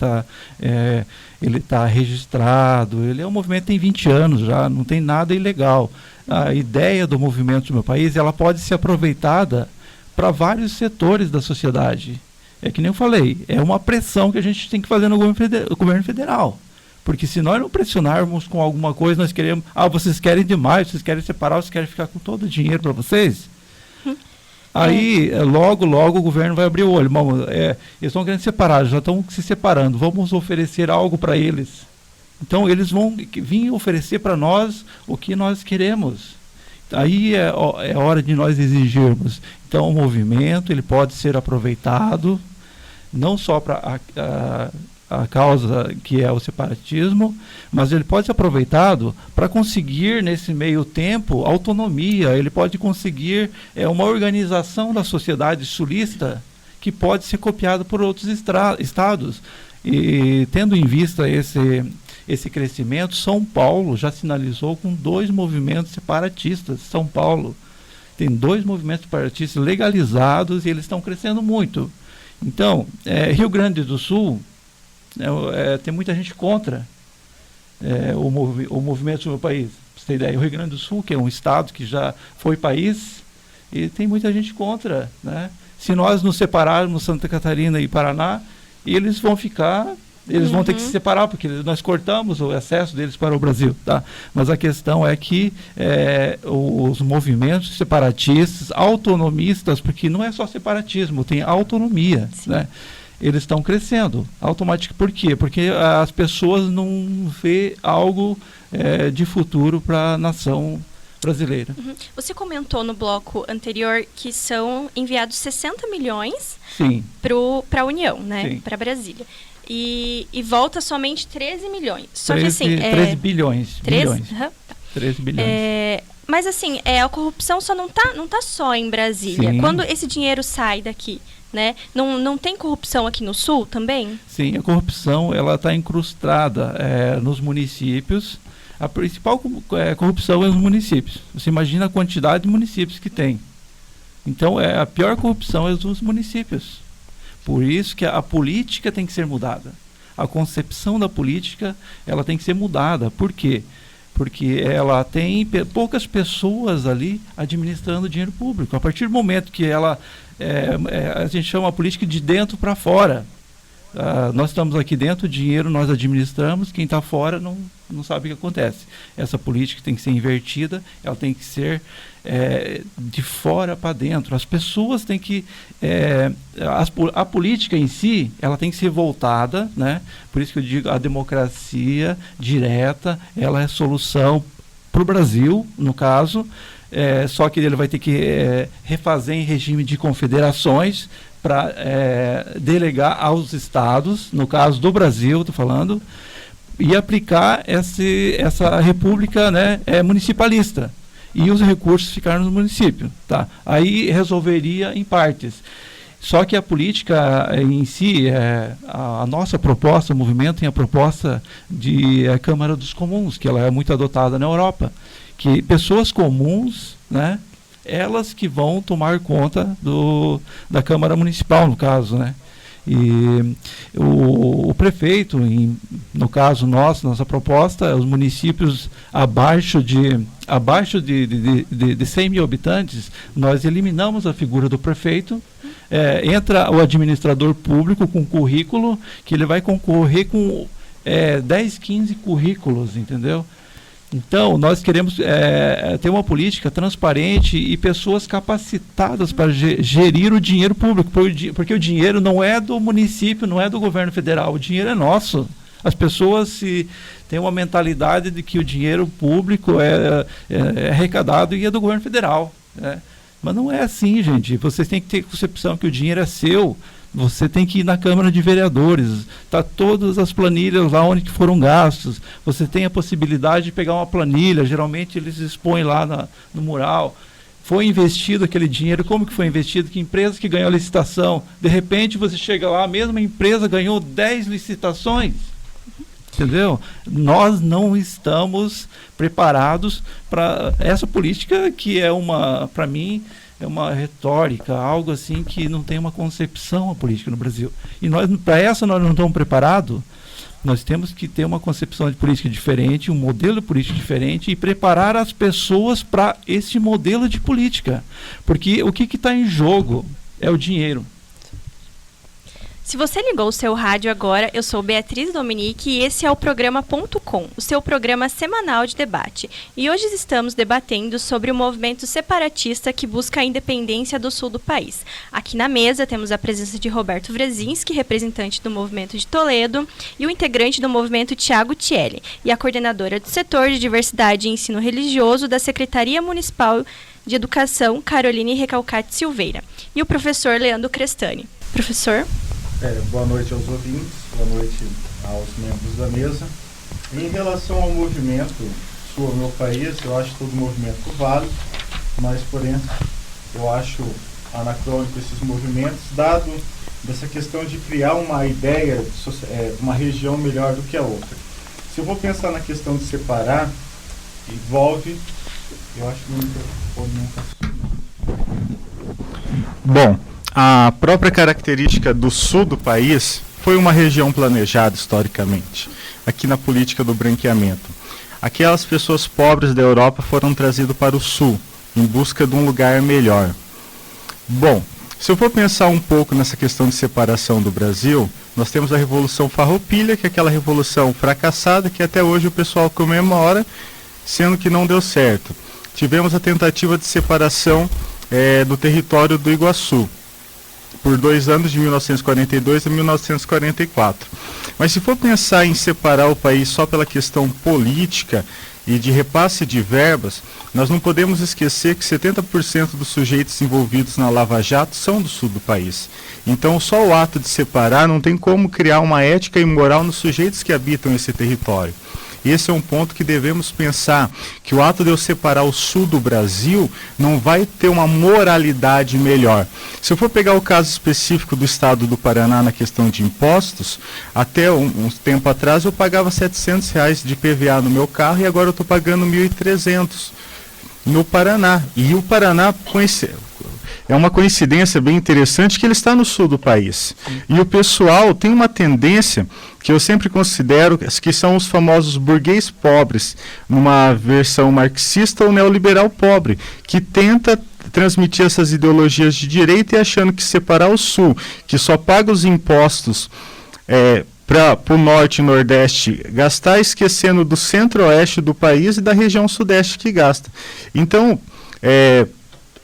tá registrado, ele é um movimento que tem 20 anos já, não tem nada ilegal. A ideia do movimento do meu país, ela pode ser aproveitada para vários setores da sociedade. É que nem eu falei, é uma pressão que a gente tem que fazer no governo federal. Porque se nós não pressionarmos com alguma coisa, nós queremos, vocês querem demais, vocês querem separar, vocês querem ficar com todo o dinheiro para vocês. Aí, logo o governo vai abrir o olho. Eles estão querendo separar, já estão se separando, vamos oferecer algo para eles. Então, eles vão vir oferecer para nós o que nós queremos. Aí é hora de nós exigirmos. Então, o movimento ele pode ser aproveitado, não só para a causa que é o separatismo, mas ele pode ser aproveitado para conseguir, nesse meio tempo, autonomia. Ele pode conseguir uma organização da sociedade sulista que pode ser copiada por outros estados. E, tendo em vista esse crescimento, São Paulo já sinalizou com 2 movimentos separatistas. São Paulo tem 2 movimentos separatistas legalizados e eles estão crescendo muito. Então, Rio Grande do Sul, tem muita gente contra o movimento do meu país. Pra você ter ideia, o Rio Grande do Sul, que é um estado que já foi país, e tem muita gente contra, né? Se nós nos separarmos Santa Catarina e Paraná, eles vão ter que se separar, porque nós cortamos o acesso deles para o Brasil, tá? Mas a questão é que os movimentos separatistas, autonomistas, porque não é só separatismo, tem autonomia, né? Eles estão crescendo automaticamente. Por quê? Porque as pessoas não vê algo de futuro para a nação brasileira. Você comentou no bloco anterior que são enviados 60 milhões para a União, né? Para Brasília. E volta somente 13 milhões. Só 13 bilhões. 13 bilhões. Mas assim, a corrupção só não tá só em Brasília. Quando esse dinheiro sai daqui, né? Não tem corrupção aqui no Sul também? Sim, a corrupção ela está incrustada nos municípios. A principal corrupção é nos municípios. Você imagina a quantidade de municípios que tem. Então, a pior corrupção é dos municípios. Por isso que a política tem que ser mudada. A concepção da política ela tem que ser mudada. Por quê? Porque ela tem poucas pessoas ali administrando dinheiro público. A partir do momento que a gente chama a política de dentro para fora. Nós estamos aqui dentro, o dinheiro nós administramos, quem está fora não sabe o que acontece. Essa política tem que ser invertida, ela tem que ser de fora para dentro. As pessoas têm que... a política em si, ela tem que ser voltada, né? Por isso que eu digo, a democracia direta, ela é solução para o Brasil, no caso, só que ele vai ter que refazer em regime de confederações, para delegar aos estados, no caso do Brasil, estou falando, e aplicar essa república, né, municipalista. E os recursos ficaram no município. Tá? Aí resolveria em partes. Só que a política em si, a nossa proposta, o movimento tem a proposta de Câmara dos Comuns, que ela é muito adotada na Europa, que pessoas comuns, né, elas que vão tomar conta da Câmara Municipal, no caso, né? E o prefeito, no caso nossa proposta, os municípios abaixo de 100 mil habitantes, nós eliminamos a figura do prefeito, entra o administrador público com currículo, que ele vai concorrer com 10, 15 currículos, entendeu? Então, nós queremos ter uma política transparente e pessoas capacitadas para gerir o dinheiro público, porque o dinheiro não é do município, não é do governo federal, o dinheiro é nosso. As pessoas têm uma mentalidade de que o dinheiro público é arrecadado e é do governo federal, né? Mas não é assim, gente. Vocês têm que ter concepção que o dinheiro é seu. Você tem que ir na Câmara de Vereadores, tá todas as planilhas lá onde que foram gastos. Você tem a possibilidade de pegar uma planilha, geralmente eles expõem lá no mural. Foi investido aquele dinheiro, como que foi investido, que empresa que ganhou a licitação. De repente você chega lá, a mesma empresa ganhou 10 licitações. Entendeu? Nós não estamos preparados para essa política que para mim, é uma retórica, algo assim que não tem uma concepção a política no Brasil. E para essa nós não estamos preparados. Nós temos que ter uma concepção de política diferente, um modelo de política diferente e preparar as pessoas para esse modelo de política. Porque o que está em jogo é o dinheiro. Se você ligou o seu rádio agora, eu sou Beatriz Dominique e esse é o programa .com, o seu programa semanal de debate. E hoje estamos debatendo sobre o movimento separatista que busca a independência do sul do país. Aqui na mesa temos a presença de Roberto Wrezinski, representante do movimento de Toledo, e o integrante do movimento Thiago Thiele, e a coordenadora do setor de diversidade e ensino religioso da Secretaria Municipal de Educação, Caroline Recalcati Silveira, e o professor Leandro Crestani. Professor? Boa noite aos ouvintes, boa noite aos membros da mesa. Em relação ao movimento Sul ao Meu País, eu acho todo movimento válido, mas, porém, eu acho anacrônico esses movimentos, dado dessa questão de criar uma ideia de uma região melhor do que a outra. Se eu vou pensar na questão de separar, envolve... Eu acho que não. Bom, a própria característica do sul do país foi uma região planejada historicamente, aqui na política do branqueamento. Aquelas pessoas pobres da Europa foram trazidas para o sul, em busca de um lugar melhor. Bom, se eu for pensar um pouco nessa questão de separação do Brasil, nós temos a Revolução Farroupilha, que é aquela revolução fracassada, que até hoje o pessoal comemora, sendo que não deu certo. Tivemos a tentativa de separação do território do Iguaçu, por 2 anos, de 1942 a 1944. Mas se for pensar em separar o país só pela questão política e de repasse de verbas, nós não podemos esquecer que 70% dos sujeitos envolvidos na Lava Jato são do sul do país. Então, só o ato de separar não tem como criar uma ética e moral nos sujeitos que habitam esse território. Esse é um ponto que devemos pensar, que o ato de eu separar o sul do Brasil não vai ter uma moralidade melhor. Se eu for pegar o caso específico do estado do Paraná na questão de impostos, até um tempo atrás eu pagava R$700 de PVA no meu carro e agora eu estou pagando R$1.300 no Paraná. E o Paraná é uma coincidência bem interessante que ele está no sul do país. E o pessoal tem uma tendência que eu sempre considero que são os famosos burguês pobres, numa versão marxista ou neoliberal pobre, que tenta transmitir essas ideologias de direita e achando que separar o sul, que só paga os impostos para o norte e nordeste gastar, esquecendo do centro-oeste do país e da região sudeste que gasta. Então, é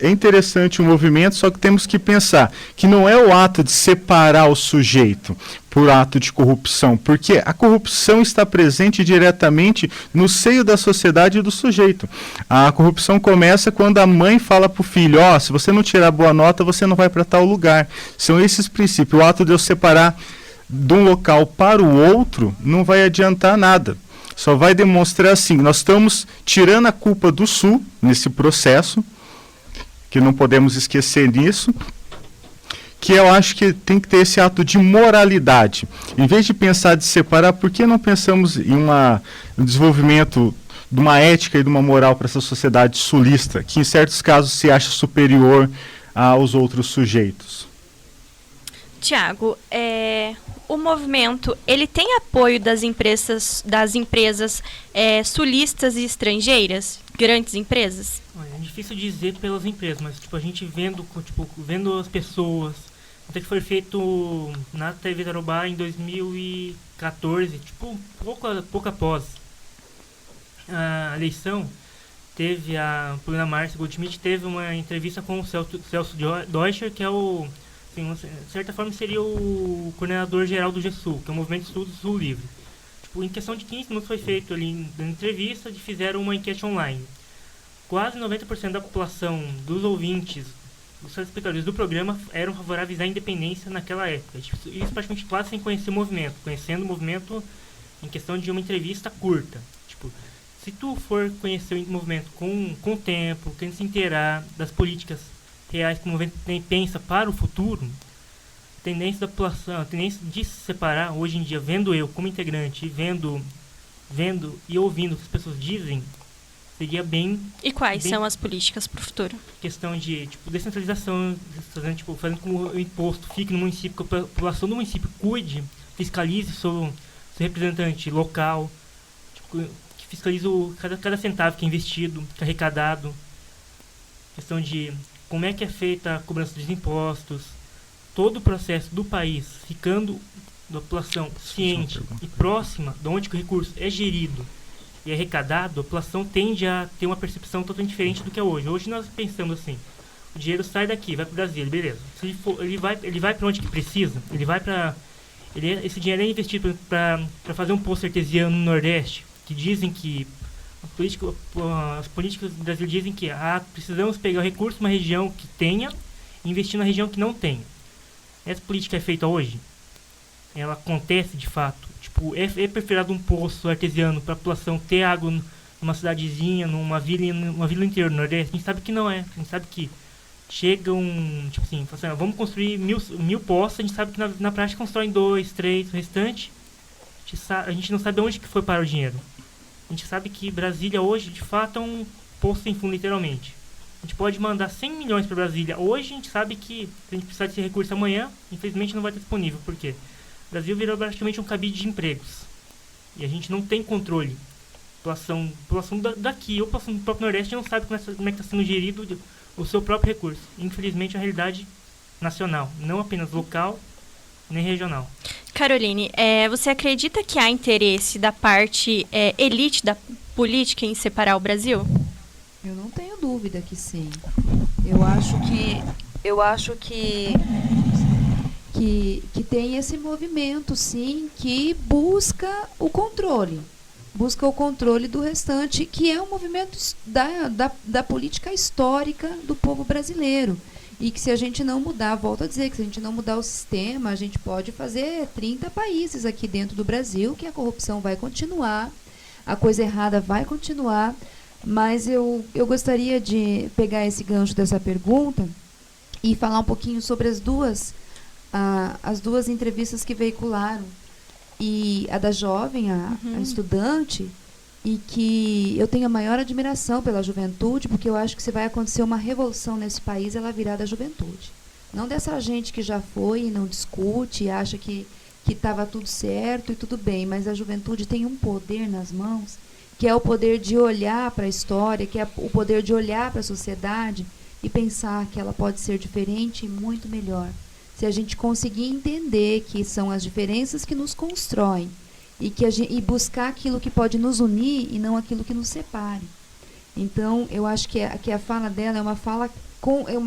interessante o movimento, só que temos que pensar que não é o ato de separar o sujeito por ato de corrupção, porque a corrupção está presente diretamente no seio da sociedade e do sujeito. A corrupção começa quando a mãe fala para o filho, se você não tirar boa nota, você não vai para tal lugar. São esses princípios. O ato de eu separar de um local para o outro não vai adiantar nada. Só vai demonstrar assim, nós estamos tirando a culpa do sul nesse processo, que não podemos esquecer nisso, que eu acho que tem que ter esse ato de moralidade. Em vez de pensar de separar, por que não pensamos em um desenvolvimento de uma ética e de uma moral para essa sociedade sulista, que em certos casos se acha superior aos outros sujeitos. Tiago, o movimento, ele tem apoio das empresas sulistas e estrangeiras, grandes empresas? É difícil dizer pelas empresas, mas tipo, a gente vendo as pessoas, até que foi feito na TV Tarobá em 2014, tipo, pouco após a eleição, teve a Paulina Márcia Goldschmidt teve uma entrevista com o Celso Deutscher, que é de certa forma seria o coordenador geral do GESUL, que é o Movimento de Estudo Sul Livre. Tipo, em questão de 15 minutos foi feito ali na entrevista, fizeram uma enquete online. Quase 90% da população, dos ouvintes, dos telespectadores do programa eram favoráveis à independência naquela época. Isso praticamente quase sem conhecer o movimento, conhecendo o movimento em questão de uma entrevista curta. Tipo, se tu for conhecer o movimento com o tempo, querendo se inteirar das políticas reais que o movimento pensa para o futuro, a tendência da população, a tendência de se separar, hoje em dia, vendo eu como integrante, vendo e ouvindo o que as pessoas dizem, seria bem... E quais são as políticas para o futuro? Questão de descentralização, fazendo com que o imposto fique no município, que a população do município cuide, fiscalize seu representante local, que fiscalize cada centavo que é investido, que é arrecadado. Questão de como é que é feita a cobrança dos impostos, todo o processo do país ficando da população ciente e próxima de onde o recurso é gerido e arrecadado, a população tende a ter uma percepção totalmente diferente do que é hoje. Hoje nós pensamos assim, o dinheiro sai daqui, vai para Brasília, beleza. Se ele vai para onde que precisa, esse dinheiro é investido para fazer um poço artesiano no Nordeste, que dizem que as políticas do Brasil dizem que precisamos pegar o recurso de uma região que tenha e investir na região que não tem. Essa política é feita hoje? Ela acontece de fato? Tipo, é perfilado um poço artesiano para a população ter água numa cidadezinha, numa vila no interior do Nordeste? A gente sabe que não é. A gente sabe que chegam, tipo assim, vamos construir mil poços, a gente sabe que na prática constroem 2, 3, o restante a gente não sabe onde que foi parar o dinheiro. A gente sabe que Brasília hoje, de fato, é um poço sem fundo, literalmente. A gente pode mandar 100 milhões para Brasília. Hoje a gente sabe que se a gente precisar desse recurso amanhã, infelizmente não vai estar disponível. Por quê? O Brasil virou praticamente um cabide de empregos. E a gente não tem controle. A população daqui, ou a população do próprio Nordeste, não sabe como é que está sendo gerido o seu próprio recurso. Infelizmente, é a realidade nacional, não apenas local, nem regional. Caroline, você acredita que há interesse da parte elite da política em separar o Brasil? Eu não tenho dúvida que sim. Eu acho que tem esse movimento, sim, que busca o controle do restante, que é um movimento da política histórica do povo brasileiro. E que se a gente não mudar, volto a dizer, que se a gente não mudar o sistema, a gente pode fazer 30 países aqui dentro do Brasil, que a corrupção vai continuar, a coisa errada vai continuar. Mas eu gostaria de pegar esse gancho dessa pergunta e falar um pouquinho sobre as duas entrevistas que veicularam. E a da jovem, a estudante, e que eu tenho a maior admiração pela juventude, porque eu acho que se vai acontecer uma revolução nesse país, ela virá da juventude. Não dessa gente que já foi e não discute, e acha que estava tudo certo e tudo bem, mas a juventude tem um poder nas mãos, que é o poder de olhar para a história, que é o poder de olhar para a sociedade e pensar que ela pode ser diferente e muito melhor. Se a gente conseguir entender que são as diferenças que nos constroem, e buscar aquilo que pode nos unir e não aquilo que nos separe. Então, eu acho que a fala dela é uma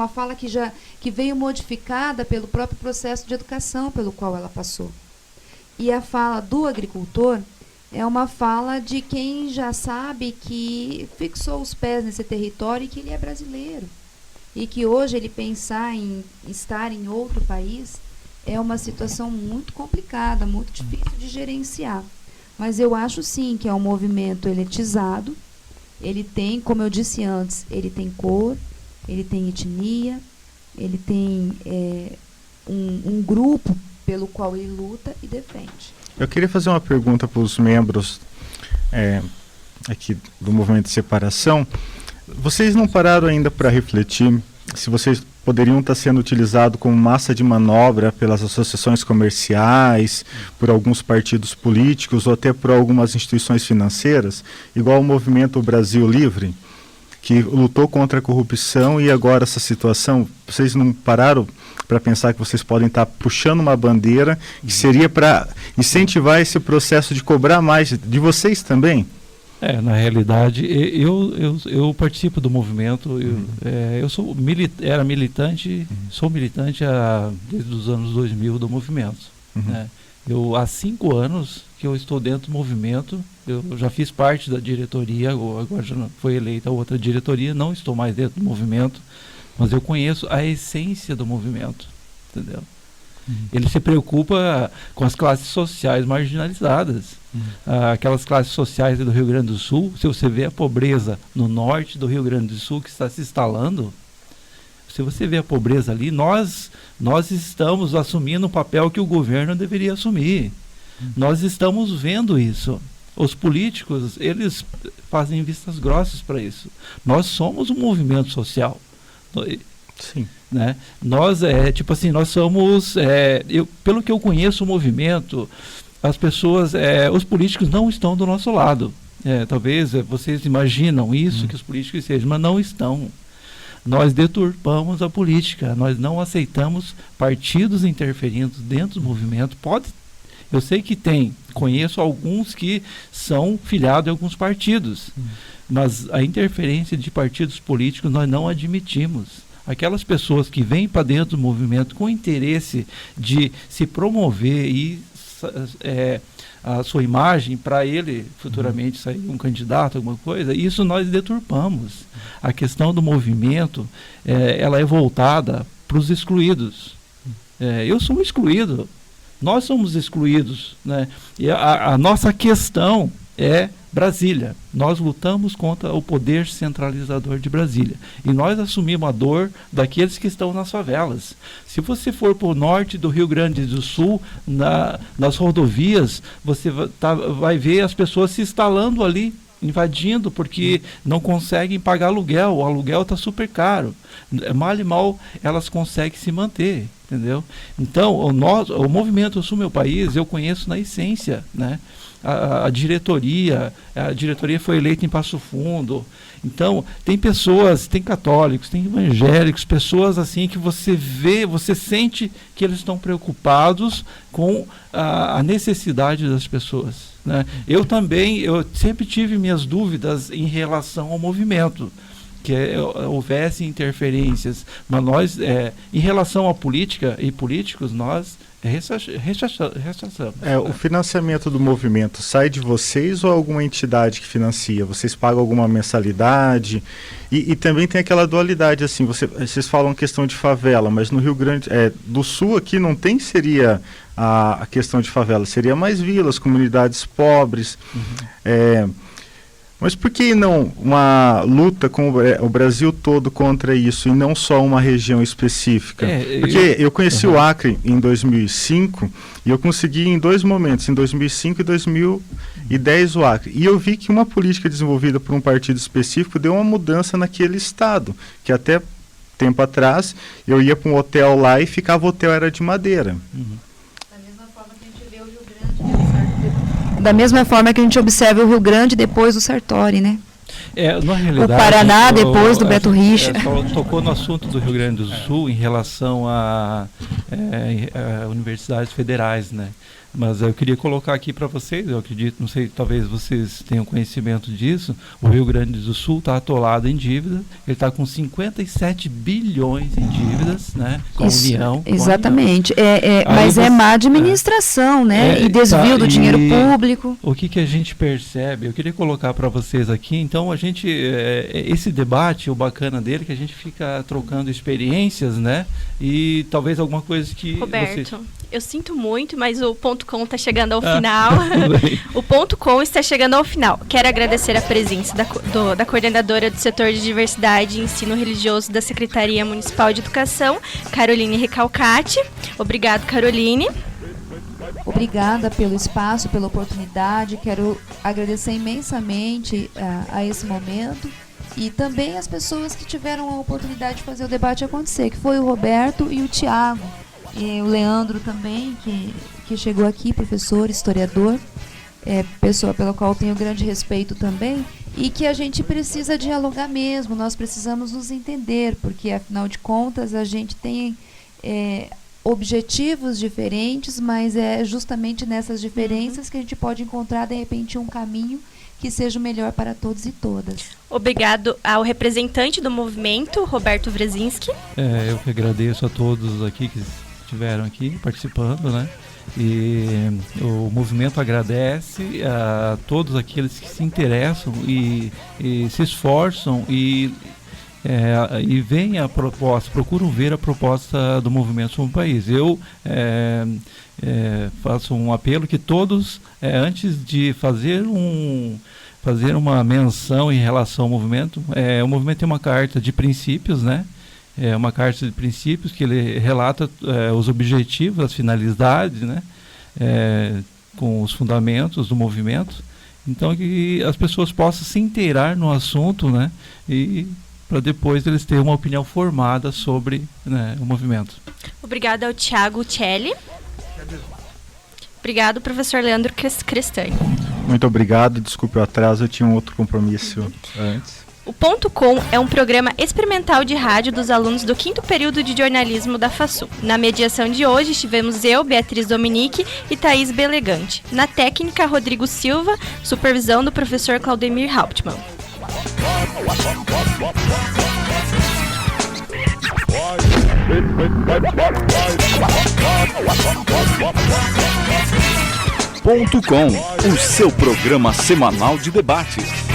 fala que veio modificada pelo próprio processo de educação pelo qual ela passou. E a fala do agricultor é uma fala de quem já sabe que fixou os pés nesse território e que ele é brasileiro. E que hoje ele pensar em estar em outro país é uma situação muito complicada, muito difícil de gerenciar. Mas eu acho sim que é um movimento elitizado. Ele tem, como eu disse antes, ele tem cor, ele tem etnia, ele tem um grupo pelo qual ele luta e defende. Eu queria fazer uma pergunta para os membros aqui do movimento de separação, vocês não pararam ainda para refletir se vocês poderiam estar sendo utilizados como massa de manobra pelas associações comerciais, por alguns partidos políticos ou até por algumas instituições financeiras, igual o movimento Brasil Livre, que lutou contra a corrupção, e agora essa situação, vocês não pararam para pensar que vocês podem estar puxando uma bandeira que seria para incentivar esse processo de cobrar mais de vocês também? Na realidade, eu participo do movimento, eu era militante, sou militante desde os anos 2000 do movimento. Né? Há 5 anos que eu estou dentro do movimento, eu já fiz parte da diretoria, agora já foi eleita outra diretoria, não estou mais dentro do movimento, mas eu conheço a essência do movimento, entendeu? Ele se preocupa com as classes sociais marginalizadas. Aquelas classes sociais do Rio Grande do Sul, se você vê a pobreza no norte do Rio Grande do Sul que está se instalando, se você vê a pobreza ali, nós estamos assumindo um papel que o governo deveria assumir. Nós estamos vendo isso. Os políticos, eles fazem vistas grossas para isso. Nós somos um movimento social. Sim. Né? Nós, nós somos, pelo que eu conheço o movimento, as pessoas, os políticos não estão do nosso lado. Talvez vocês imaginam isso, que os políticos sejam, mas não estão. Nós deturpamos a política, nós não aceitamos partidos interferindo dentro do movimento. Eu sei que conheço alguns que são filiados a alguns partidos, mas a interferência de partidos políticos nós não admitimos. Aquelas pessoas que vêm para dentro do movimento com interesse de se promover e a sua imagem para ele futuramente sair um candidato, alguma coisa, isso nós deturpamos. A questão do movimento, ela é voltada para os excluídos. Eu sou um excluído, nós somos excluídos, né? E a nossa questão é Brasília. Nós lutamos contra o poder centralizador de Brasília. E nós assumimos a dor daqueles que estão nas favelas. Se você for para o norte do Rio Grande do Sul, nas rodovias, você vai ver as pessoas se instalando ali, invadindo, porque não conseguem pagar aluguel. O aluguel está super caro. Mal e mal elas conseguem se manter, entendeu? Então, o movimento Eu Sou Meu País, eu conheço na essência, né? A diretoria foi eleita em Passo Fundo. Então, tem pessoas, tem católicos, tem evangélicos, pessoas assim que você vê, você sente que eles estão preocupados com a necessidade das pessoas, né? Eu sempre tive minhas dúvidas em relação ao movimento, que houvesse interferências, mas nós, em relação à política e políticos, nós rechaçamos. O financiamento do movimento sai de vocês ou alguma entidade que financia? Vocês pagam alguma mensalidade? E também tem aquela dualidade, assim, vocês falam questão de favela, mas no Rio Grande do Sul aqui não seria a questão de favela, seria mais vilas, comunidades pobres. Mas por que não uma luta com o Brasil todo contra isso e não só uma região específica? Porque eu conheci o Acre em 2005 e eu consegui em 2 momentos, em 2005 e 2010 o Acre. E eu vi que uma política desenvolvida por um partido específico deu uma mudança naquele estado, que até tempo atrás eu ia para um hotel lá e o hotel era de madeira. Da mesma forma que a gente observa o Rio Grande depois do Sartori, né? Na realidade, o Paraná depois do Beto Richa. Tocou no assunto do Rio Grande do Sul em relação a universidades federais, né? Mas eu queria colocar aqui para vocês, eu acredito, não sei, talvez vocês tenham conhecimento disso, o Rio Grande do Sul está atolado em dívida, ele está com 57 bilhões em dívidas, né, com a União. Exatamente, mas é má administração, né, e desvio do dinheiro público. O que a gente percebe, eu queria colocar para vocês aqui, então esse debate, o bacana dele, que a gente fica trocando experiências, né, e talvez alguma coisa que... Roberto, eu sinto muito, mas o .com está chegando ao final. O .com está chegando ao final. Quero agradecer a presença da coordenadora do setor de diversidade e ensino religioso da Secretaria Municipal de Educação, Caroline Recalcati. Obrigado, Caroline. Obrigada pelo espaço, pela oportunidade. Quero agradecer imensamente a esse momento e também as pessoas que tiveram a oportunidade de fazer o debate acontecer, que foi o Roberto e o Tiago, e o Leandro também, que chegou aqui, professor, historiador, pessoa pela qual tenho grande respeito também, e que a gente precisa dialogar mesmo, nós precisamos nos entender, porque afinal de contas a gente tem objetivos diferentes, mas é justamente nessas diferenças que a gente pode encontrar de repente um caminho que seja o melhor para todos e todas. Obrigado ao representante do movimento, Roberto Wrezinski. Eu que agradeço a todos aqui que estiveram aqui participando, né? E o movimento agradece a todos aqueles que se interessam e se esforçam e veem a proposta, procuram ver a proposta do movimento sobre o país. Eu faço um apelo que todos, antes de fazer uma menção em relação ao movimento, o movimento tem uma carta de princípios, né? É uma carta de princípios que ele relata os objetivos, as finalidades, né? Com os fundamentos do movimento. Então, que as pessoas possam se inteirar no assunto, né? E para depois eles terem uma opinião formada sobre, né, o movimento. Obrigada ao Tiago Celli. Obrigado, professor Leandro Crestani. Muito obrigado, desculpe o atraso, eu tinha um outro compromisso antes. O Ponto Com é um programa experimental de rádio dos alunos do 5º período de jornalismo da FASU. Na mediação de hoje estivemos eu, Beatriz Dominique e Thaís Belegante. Na técnica, Rodrigo Silva, supervisão do professor Claudemir Hauptmann. Ponto Com, o seu programa semanal de debates.